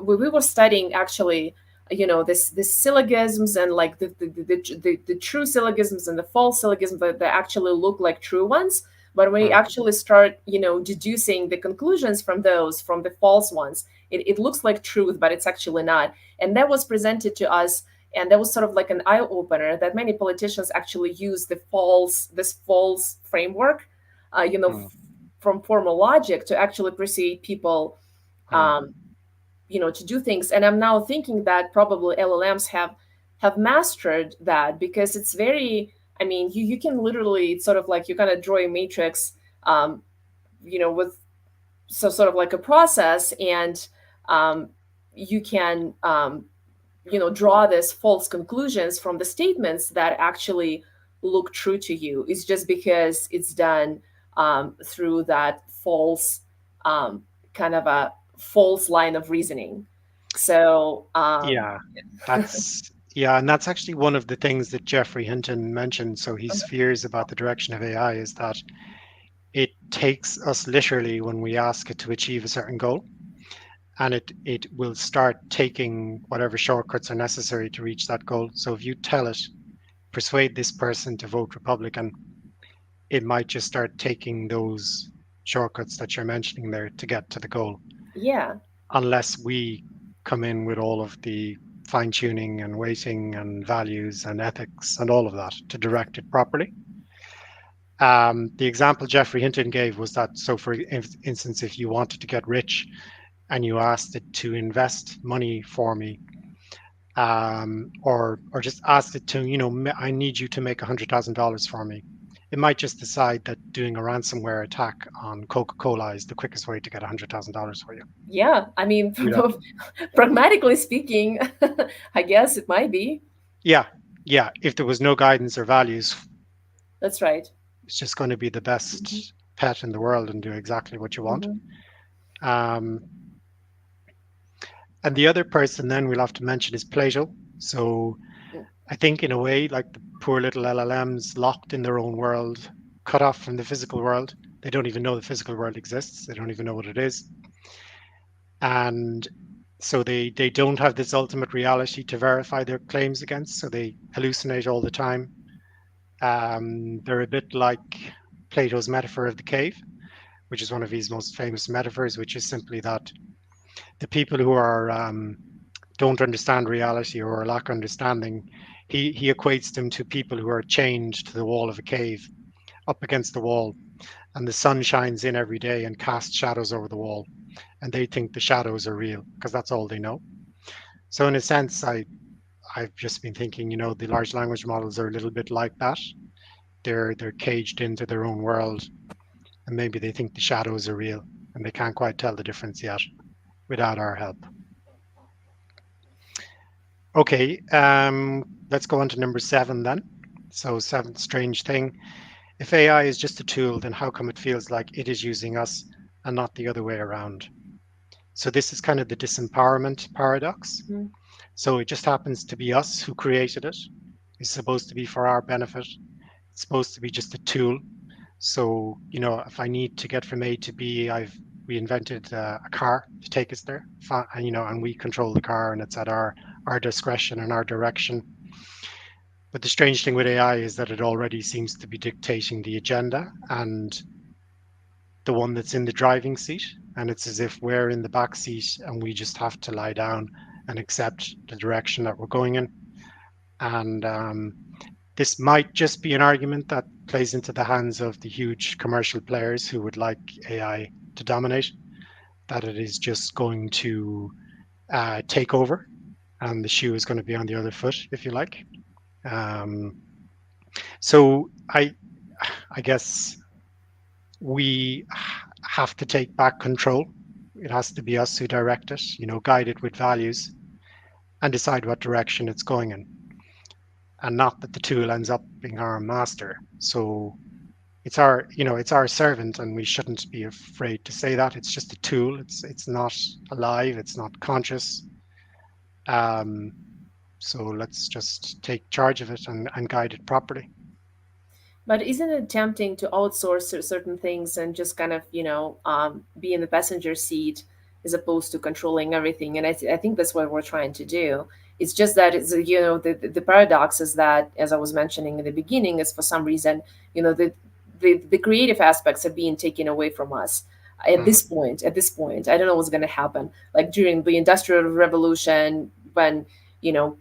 actually this syllogisms and like the true syllogisms and the false syllogisms that actually look like true ones. But when you actually start deducing the conclusions from the false ones, it looks like truth, but it's actually not. And that was presented to us, and that was sort of like an eye opener that many politicians actually use this false framework, from formal logic to actually persuade people, to do things. And I'm now thinking that probably LLMs have mastered that, because it's very. I mean, you can literally, it's sort of like you kind of draw a matrix, with sort of like a process, and you can draw these false conclusions from the statements that actually look true to you. It's just because it's done through that false, kind of a false line of reasoning. So yeah, and that's actually one of the things that Geoffrey Hinton mentioned. So his fears about the direction of AI is that it takes us literally when we ask it to achieve a certain goal, and it will start taking whatever shortcuts are necessary to reach that goal. So if you tell it, persuade this person to vote Republican, it might just start taking those shortcuts that you're mentioning there to get to the goal. Yeah. Unless we come in with all of the fine tuning and weighting and values and ethics and all of that to direct it properly. The example Geoffrey Hinton gave was that, so for instance, if you wanted to get rich and you asked it to invest money for me, or just asked it to, I need you to make $100,000 for me, it might just decide that doing a ransomware attack on Coca-Cola is the quickest way to get $100,000 for you. Yeah, I mean, pragmatically speaking, I guess it might be. Yeah, if there was no guidance or values. That's right. It's just going to be the best pet in the world and do exactly what you want. And the other person then we'll have to mention is Plato. So I think in a way, like the poor little LLMs locked in their own world, cut off from the physical world. They don't even know the physical world exists. They don't even know what it is. And so they don't have this ultimate reality to verify their claims against. So they hallucinate all the time. They're a bit like Plato's metaphor of the cave, which is one of his most famous metaphors, which is simply that the people who are don't understand reality or lack understanding, he equates them to people who are chained to the wall of a cave, up against the wall, and the sun shines in every day and casts shadows over the wall, and they think the shadows are real because that's all they know. So in a sense, I've just been thinking, the large language models are a little bit like that. They're caged into their own world, and maybe they think the shadows are real, and they can't quite tell the difference yet without our help. Okay, let's go on to number 7 then. So 7th strange thing. If AI is just a tool, then how come it feels like it is using us and not the other way around? So this is kind of the disempowerment paradox. So it just happens to be us who created it. It's supposed to be for our benefit. It's supposed to be just a tool. So, if I need to get from A to B, we invented a car to take us there, and we control the car, and it's at our discretion and our direction. But the strange thing with AI is that it already seems to be dictating the agenda and the one that's in the driving seat. And it's as if we're in the back seat and we just have to lie down and accept the direction that we're going in. And This might just be an argument that plays into the hands of the huge commercial players who would like AI to dominate, that it is just going to take over and the shoe is going to be on the other foot, if you like. So I guess we have to take back control. It has to be us who direct it, guide it with values and decide what direction it's going in. And not that the tool ends up being our master. So it's our servant, and we shouldn't be afraid to say that. It's just a tool. It's not alive. It's not conscious. So let's just take charge of it and guide it properly. But isn't it tempting to outsource certain things and just kind of, be in the passenger seat as opposed to controlling everything? And I think that's what we're trying to do. It's just that it's, the paradox is that, as I was mentioning in the beginning, is for some reason, the creative aspects are being taken away from us. At this point, I don't know what's going to happen. Like during the Industrial Revolution, when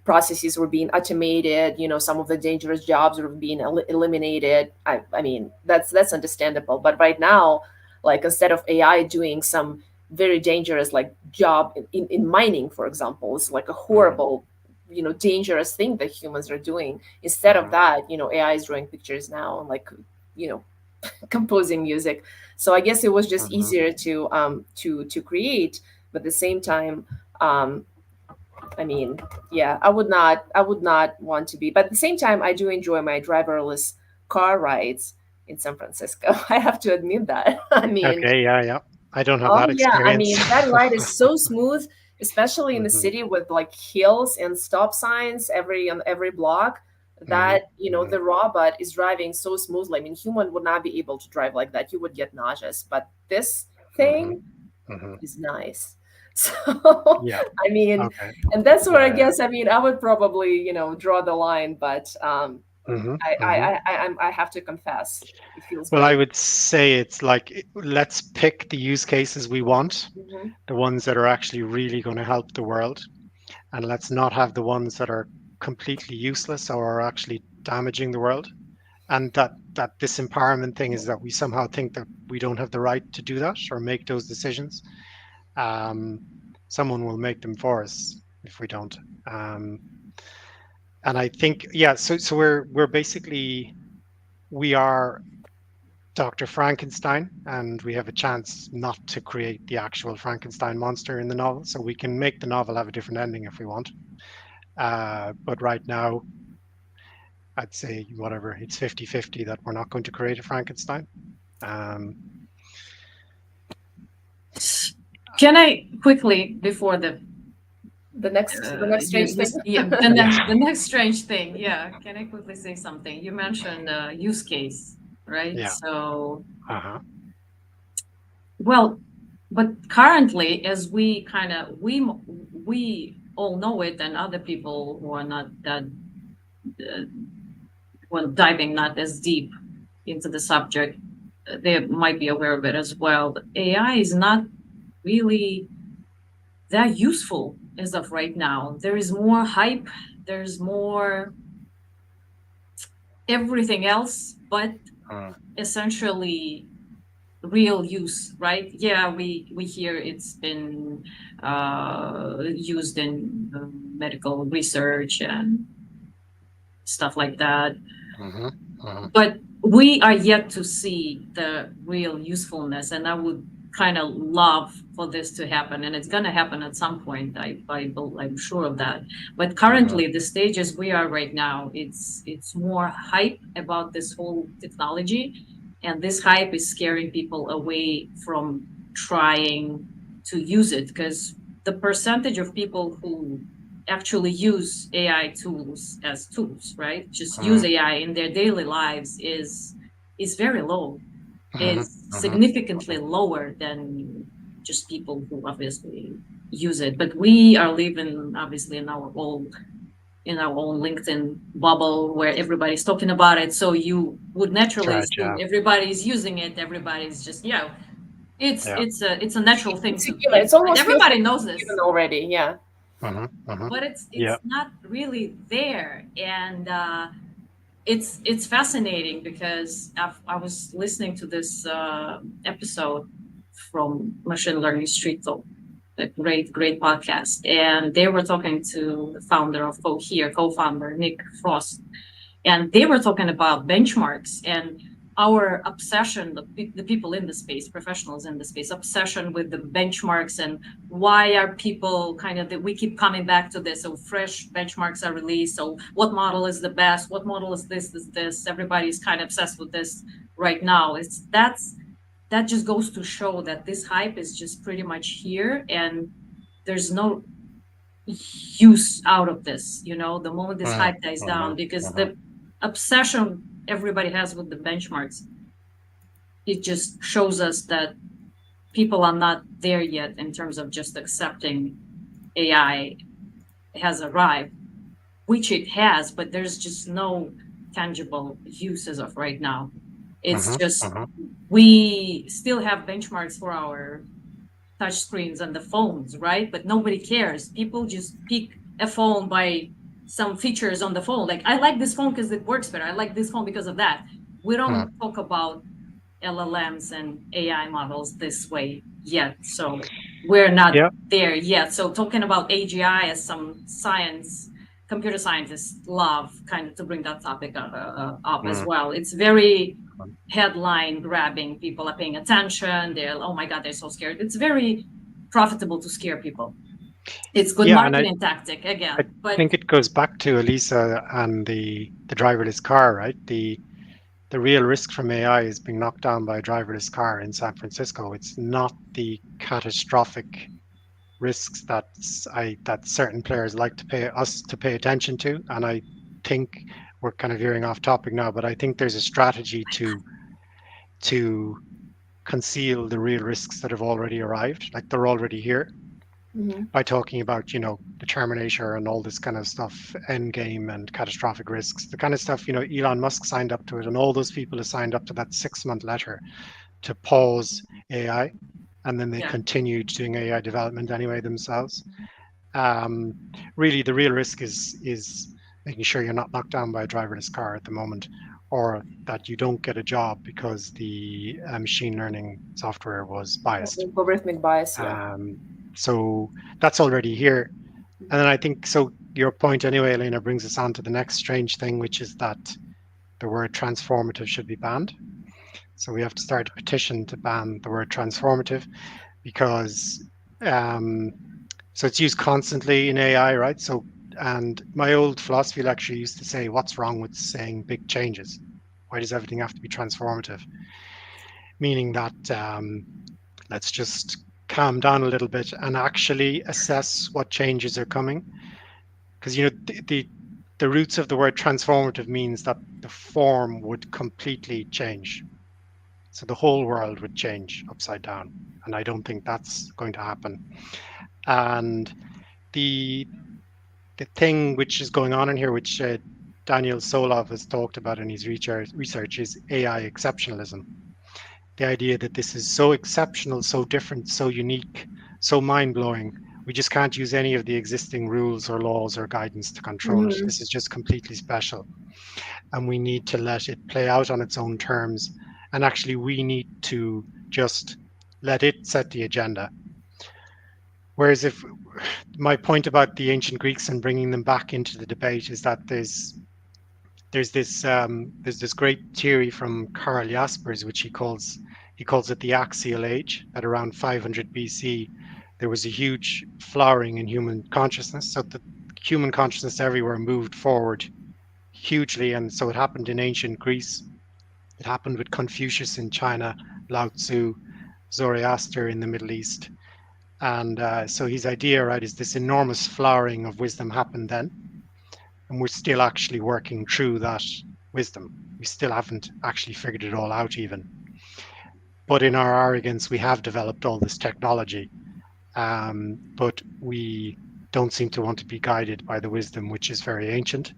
processes were being automated, some of the dangerous jobs were being eliminated. I mean, that's understandable. But right now, like instead of AI doing some very dangerous like job in mining, for example, it's like a horrible, dangerous thing that humans are doing. Instead of that, AI is drawing pictures now and like, composing music. So I guess it was just easier to create, but at the same time, I mean, yeah, I would not want to be. But at the same time, I do enjoy my driverless car rides in San Francisco. I have to admit that. I mean, okay, yeah. I don't have that experience. Yeah, I mean, that ride is so smooth, especially in the city with like hills and stop signs on every block. That the robot is driving so smoothly. I mean, human would not be able to drive like that. You would get nauseous. But this thing is nice. So yeah. I mean, okay. And that's where I guess I would probably draw the line, but I have to confess, it feels well. very- I would say it's like, let's pick the use cases we want, the ones that are actually really going to help the world, and let's not have the ones that are completely useless or are actually damaging the world. And that this empowerment thing is that we somehow think that we don't have the right to do that or make those decisions. Someone will make them for us if we don't. And I think, so we're basically, we are Dr. Frankenstein, and we have a chance not to create the actual Frankenstein monster in the novel. So we can make the novel have a different ending if we want. But right now, I'd say whatever, it's 50-50 that we're not going to create a Frankenstein. Can I quickly, before the next strange thing? The next strange thing. Yeah. Can I quickly say something? You mentioned use case, right? Yeah. So, well, but currently, as we all know it, and other people who are not that, diving not as deep into the subject, they might be aware of it as well. But AI is not really that useful as of right now. There is more hype, there's more everything else, but essentially real use, right? Yeah, we hear it's been used in medical research and stuff like that. But we are yet to see the real usefulness, and I would kind of love for this to happen, and it's going to happen at some point. I'm sure of that. But currently, the stages we are right now, it's more hype about this whole technology, and this hype is scaring people away from trying to use it, because the percentage of people who actually use AI tools as tools, right? Just use AI in their daily lives is very low. It's significantly lower than just people who obviously use it. But we are living obviously in our own LinkedIn bubble where everybody's talking about it. So you would naturally assume everybody's using it. Everybody's just it's a natural thing. It's almost everybody knows this already. Yeah. But it's not really there, and it's fascinating because I was listening to this episode from Machine Learning Street Talk, a great podcast, and they were talking to the founder of Cohere, co-founder Nick Frost, and they were talking about benchmarks and our obsession, the people in the space, professionals in the space, obsession with the benchmarks, and why are people kind of that we keep coming back to this. So fresh benchmarks are released, so what model is the best, what model is this, everybody's kind of obsessed with this right now. That just goes to show that this hype is just pretty much here, and there's no use out of this, the moment this hype dies down, because the obsession everybody has with the benchmarks, it just shows us that people are not there yet in terms of just accepting AI has arrived, which it has, but there's just no tangible use as of right now. It's just we still have benchmarks for our touch screens and the phones, right? But nobody cares. People just pick a phone by some features on the phone. Like, I like this phone because it works better. I like this phone because of that. We don't talk about LLMs and AI models this way yet. So we're not there yet. So talking about AGI, as some computer scientists love kind of to bring that topic up as well. It's very headline grabbing. People are paying attention. They're, oh my God, they're so scared. It's very profitable to scare people. It's good marketing tactic again. I think it goes back to Elisa and the driverless car, right? The real risk from AI is being knocked down by a driverless car in San Francisco. It's not the catastrophic risks that certain players like to pay attention to. And I think we're kind of veering off topic now, but I think there's a strategy to conceal the real risks that have already arrived, like they're already here. By talking about, the Terminator and all this kind of stuff, endgame and catastrophic risks, the kind of stuff, Elon Musk signed up to it, and all those people have signed up to that 6-month letter to pause AI, and then they continued doing AI development anyway themselves. Really, the real risk is making sure you're not knocked down by a driverless car at the moment, or that you don't get a job because the machine learning software was biased. Algorithmic bias, So that's already here. And then I think, so your point anyway, Elena, brings us on to the next strange thing, which is that the word transformative should be banned. So we have to start a petition to ban the word transformative, because so it's used constantly in AI, right? So, and my old philosophy lecturer used to say, what's wrong with saying big changes? Why does everything have to be transformative? Meaning that let's just calm down a little bit and actually assess what changes are coming. Because, the roots of the word transformative means that the form would completely change. So the whole world would change upside down. And I don't think that's going to happen. And the thing which is going on in here, which Daniel Solov has talked about in his research, is AI exceptionalism. The idea that this is so exceptional, so different, so unique, so mind-blowing, we just can't use any of the existing rules or laws or guidance to control it. This is just completely special. And we need to let it play out on its own terms. And actually, we need to just let it set the agenda. Whereas if my point about the ancient Greeks and bringing them back into the debate is that there's this great theory from Karl Jaspers, which he calls it the axial age. At around 500 BC, there was a huge flowering in human consciousness. So the human consciousness everywhere moved forward hugely, and so it happened in ancient Greece. It happened with Confucius in China, Lao Tzu, Zoroaster in the Middle East. And so his idea, right, is this enormous flowering of wisdom happened then. And we're still actually working through that wisdom. We still haven't actually figured it all out even. But in our arrogance, we have developed all this technology. But we don't seem to want to be guided by the wisdom, which is very ancient.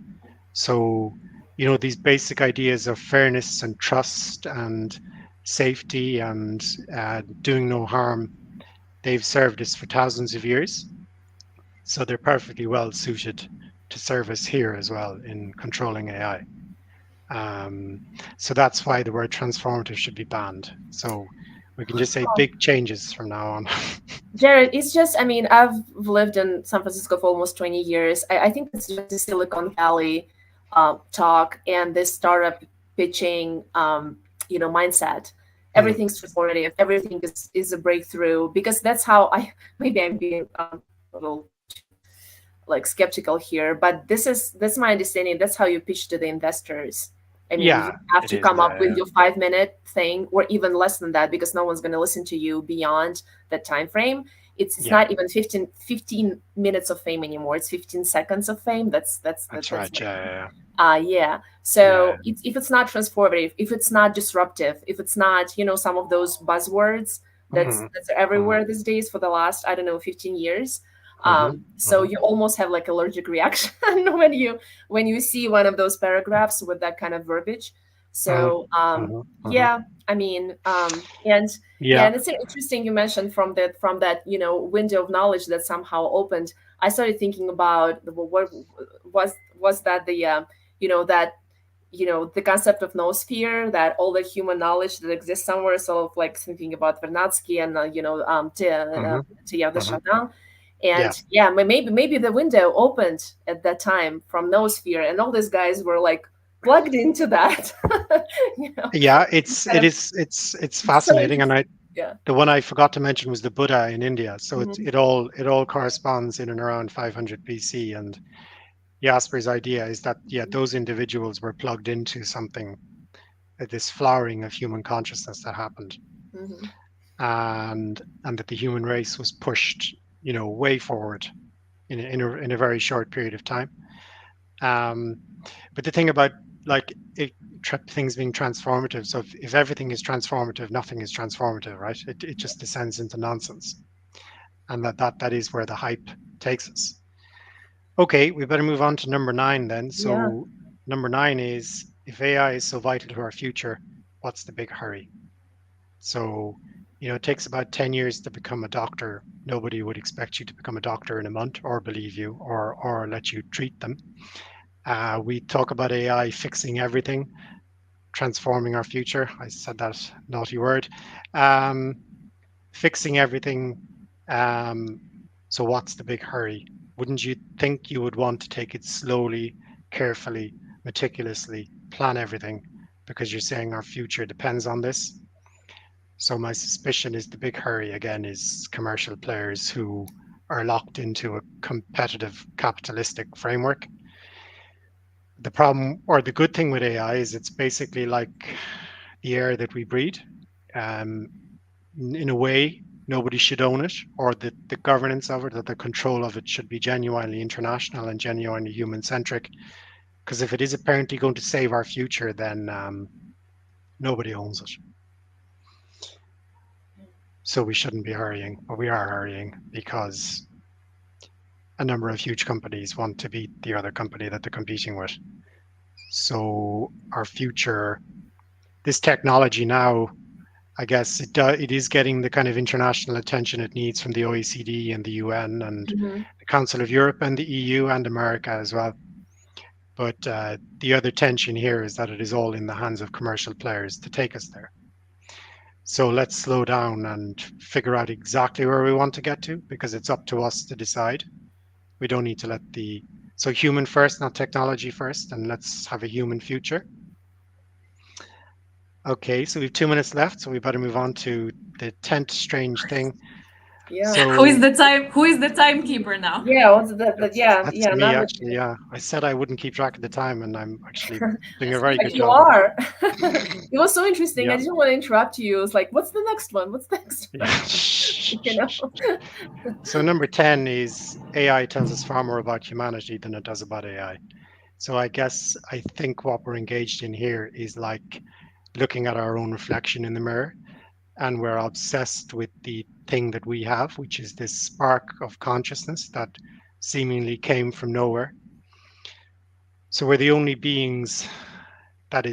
So, these basic ideas of fairness and trust and safety and doing no harm, they've served us for thousands of years. So they're perfectly well suited to serve us here as well in controlling AI. So that's why the word transformative should be banned. So we can just say big changes from now on. Jared, it's just, I mean, I've lived in San Francisco for almost 20 years. I think it's just the Silicon Valley talk and this startup pitching, mindset. Everything's transformative. Everything is a breakthrough, because that's how maybe I'm being a little like skeptical here, but that's my understanding. That's how you pitch to the investors. I mean, Yeah, you have it to is. come up with your 5 minute thing, or even less than that, because no one's going to listen to you beyond that time frame. It's Yeah. not even 15 minutes of fame anymore. It's 15 seconds of fame. That's right. Yeah. yeah. So if it's not transformative, if it's not disruptive, if it's not, some of those buzzwords that's everywhere these days for the last, I don't know, 15 years. So you almost have like allergic reaction when you see one of those paragraphs with that kind of verbiage. So yeah, I mean, and it's interesting you mentioned from that window of knowledge that somehow opened. I started thinking about what was that the the concept of noosphere, that all the human knowledge that exists somewhere, sort of like thinking about Vernadsky and Teilhard de Chardin. And maybe the window opened at that time from noosphere, and all these guys were like plugged into that. Yeah, it's fascinating, and the one I forgot to mention was the Buddha in India. So it all corresponds in and around 500 BC, and Jasper's idea is that those individuals were plugged into something, this flowering of human consciousness that happened, and that the human race was pushed, way forward in a very short period of time. But the thing about things being transformative, so if everything is transformative, nothing is transformative, right? It just descends into nonsense, and that is where the hype takes us. Okay, we better move on to number 9 then. So number 9 is, if AI is so vital to our future, what's the big hurry? So, it takes about 10 years to become a doctor. Nobody would expect you to become a doctor in a month, or believe you, or let you treat them. We talk about AI fixing everything, transforming our future. I said that naughty word. Fixing everything. So what's the big hurry? Wouldn't you think you would want to take it slowly, carefully, meticulously, plan everything, because you're saying our future depends on this? So my suspicion is the big hurry again is commercial players who are locked into a competitive capitalistic framework. The problem, or the good thing with AI, is it's basically like the air that we breathe. In a way, nobody should own it, or the governance of it, or the control of it should be genuinely international and genuinely human-centric. Because if it is apparently going to save our future, then nobody owns it. So we shouldn't be hurrying, but we are hurrying because a number of huge companies want to beat the other company that they're competing with. So our future, this technology now, I guess it is getting the kind of international attention it needs from the OECD and the UN and the Council of Europe and the EU and America as well. But the other tension here is that it is all in the hands of commercial players to take us there. So let's slow down and figure out exactly where we want to get to, because it's up to us to decide. We don't need to let so human first, not technology first, and let's have a human future. Okay, so we have 2 minutes left, so we better move on to the 10th strange thing. Yeah. So who is the timekeeper now? Yeah, that's me, actually. Yeah, I said I wouldn't keep track of the time, and I'm actually doing a very good job. You are. It was so interesting. I didn't want to interrupt you. It was like, what's the next one? What's the next one? So number 10 is AI tells us far more about humanity than it does about AI. So I think what we're engaged in here is like looking at our own reflection in the mirror, and we're obsessed with the thing that we have, which is this spark of consciousness that seemingly came from nowhere. So we're the only beings that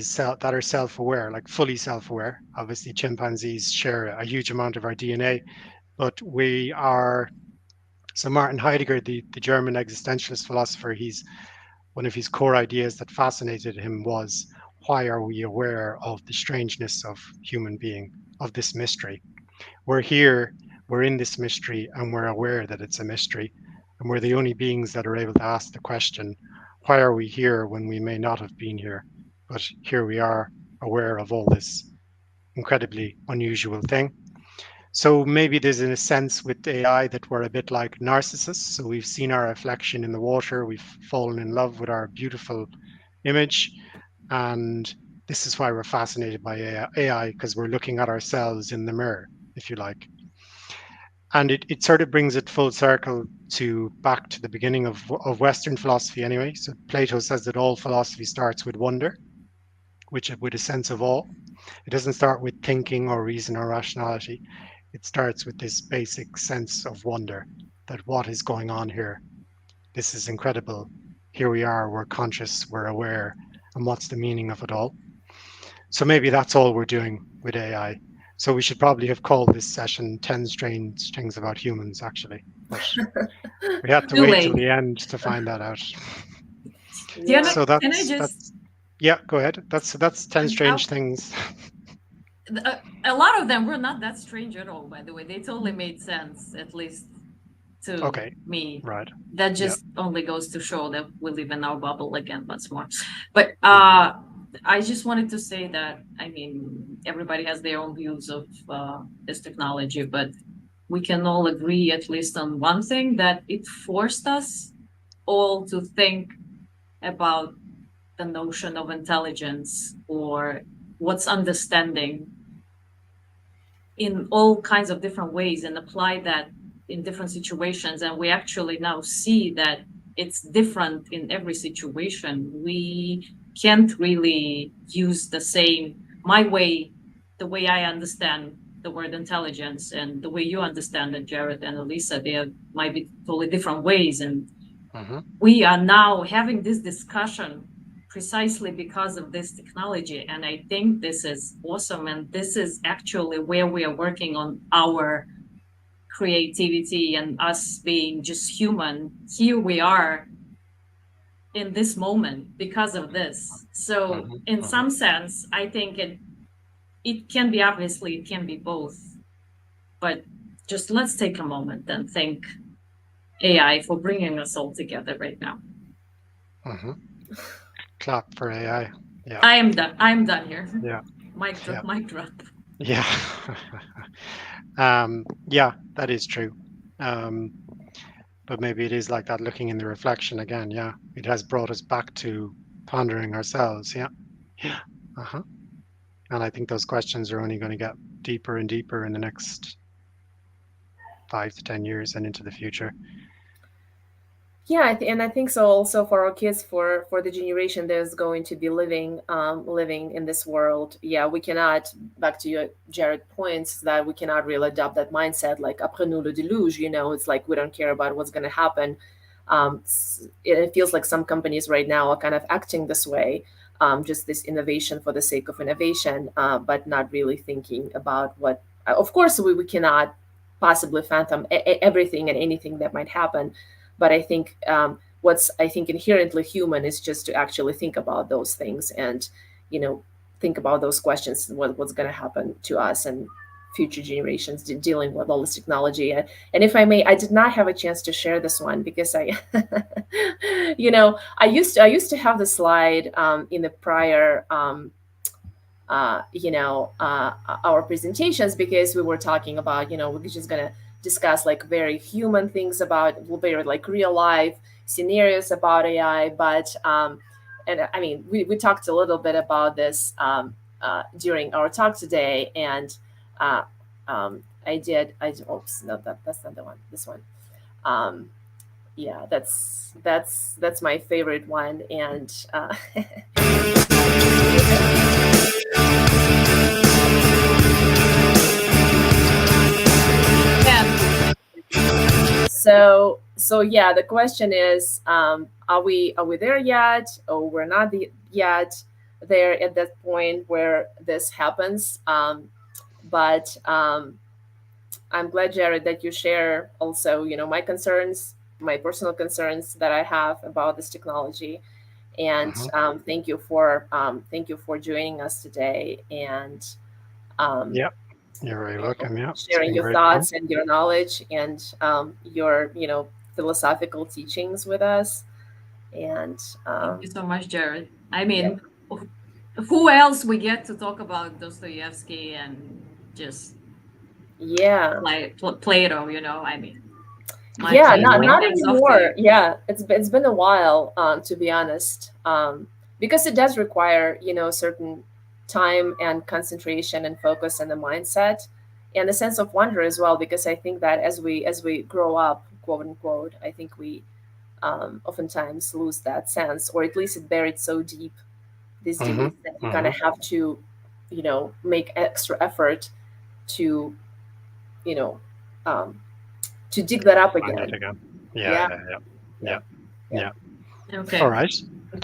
are self-aware, like fully self-aware. Obviously, chimpanzees share a huge amount of our DNA, but we are. So Martin Heidegger, the German existentialist philosopher, one of his core ideas that fascinated him was, why are we aware of the strangeness of human being, of this mystery? We're here, we're in this mystery, and we're aware that it's a mystery. And we're the only beings that are able to ask the question, why are we here when we may not have been here? But here we are, aware of all this incredibly unusual thing. So maybe there's in a sense with AI that we're a bit like narcissists. So we've seen our reflection in the water, we've fallen in love with our beautiful image, and this is why we're fascinated by AI, because we're looking at ourselves in the mirror, if you like. And it sort of brings it full circle to back to the beginning of Western philosophy anyway. So Plato says that all philosophy starts with wonder, which with a sense of awe. It doesn't start with thinking or reason or rationality. It starts with this basic sense of wonder, that what is going on here? This is incredible. Here we are, we're conscious, we're aware, and what's the meaning of it all? So maybe that's all we're doing with AI. So we should probably have called this session 10 Strange Things About Humans, actually. But we had to Too wait till late. the end to find that out. Diana, So can I just that's yeah, go ahead. That's 10 strange things. a lot of them were not that strange at all, by the way. They totally made sense, at least to me. Right. That just only goes to show that we live in our bubble again once more. But I just wanted to say that, I mean, everybody has their own views of this technology, but we can all agree at least on one thing, that it forced us all to think about the notion of intelligence or what's understanding in all kinds of different ways and apply that in different situations. And we actually now see that it's different in every situation. We can't really use the same, my way, the way I understand the word intelligence and the way you understand it, Jared and Elisa. There might be totally different ways. And we are now having this discussion precisely because of this technology. And I think this is awesome. And this is actually where we are working on our creativity and us being just human. Here we are in this moment because of this. So in some sense, I think it can be, obviously it can be both, but just let's take a moment and thank AI for bringing us all together right now. Clap for AI. Yeah. I am done here. Yeah. Mic drop. Yeah. Yeah, that is true. But maybe it is like that, looking in the reflection again. Yeah. It has brought us back to pondering ourselves. Yeah. Yeah. And I think those questions are only going to get deeper and deeper in the next 5 to 10 years and into the future. Yeah, and I think so also for our kids, for the generation that's going to be living in this world. Yeah, we cannot, back to your Jared points, that we cannot really adopt that mindset like après nous le déluge, it's like we don't care about what's going to happen. It feels like some companies right now are kind of acting this way, just this innovation for the sake of innovation, but not really thinking about what, of course we cannot possibly fathom everything and anything that might happen. But I think what's inherently human is just to actually think about those things and, think about those questions, what's going to happen to us and future generations dealing with all this technology. And if I may, I did not have a chance to share this one because I used to have the slide in the prior our presentations, because we were talking about, we're just going to discuss like very human things about very like real life scenarios about AI. But and I mean, we talked a little bit about this during our talk today, and oops, no, that's not the one. This one. Yeah, that's my favorite one, and So yeah, the question is, are we there yet, or we're not yet there at that point where this happens? But I'm glad, Jared, that you share also, my concerns, my personal concerns that I have about this technology. And Mhm. thank you for joining us today, and um, Yeah, you're very welcome. Yeah, it's sharing been your great fun. thoughts and your knowledge and your philosophical teachings with us. And Thank you um, so much, Jared. I yep. mean, who else we get to talk about Dostoevsky and just Yeah. Plato? I mean, Yeah, my Yeah. not hats off to anymore. you. Yeah, it's been a while, to be honest, because it does require certain time and concentration and focus and the mindset and the sense of wonder as well. Because I think that as we grow up, quote unquote, I think we oftentimes lose that sense, or at least it buried so deep these Hmm. days that you kind Hmm. of have to make extra effort to you know um, to dig that up Find it again. again. Yeah, Yeah, yeah, yeah, yeah, yeah, yeah. yeah. All Okay, right.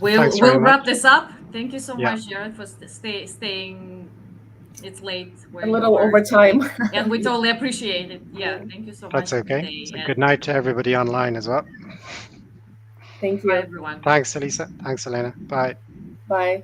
we'll Thanks very we'll much. wrap this up. Thank you so Yeah, much, Jared, for staying. It's late where A you little are, overtime. and we Yeah. totally appreciate it. Yeah, thank you so much that's for okay. staying, So good and night to everybody online as well. Thank bye, you. everyone. Thanks, Elisa. Thanks, Elena. Bye. Bye.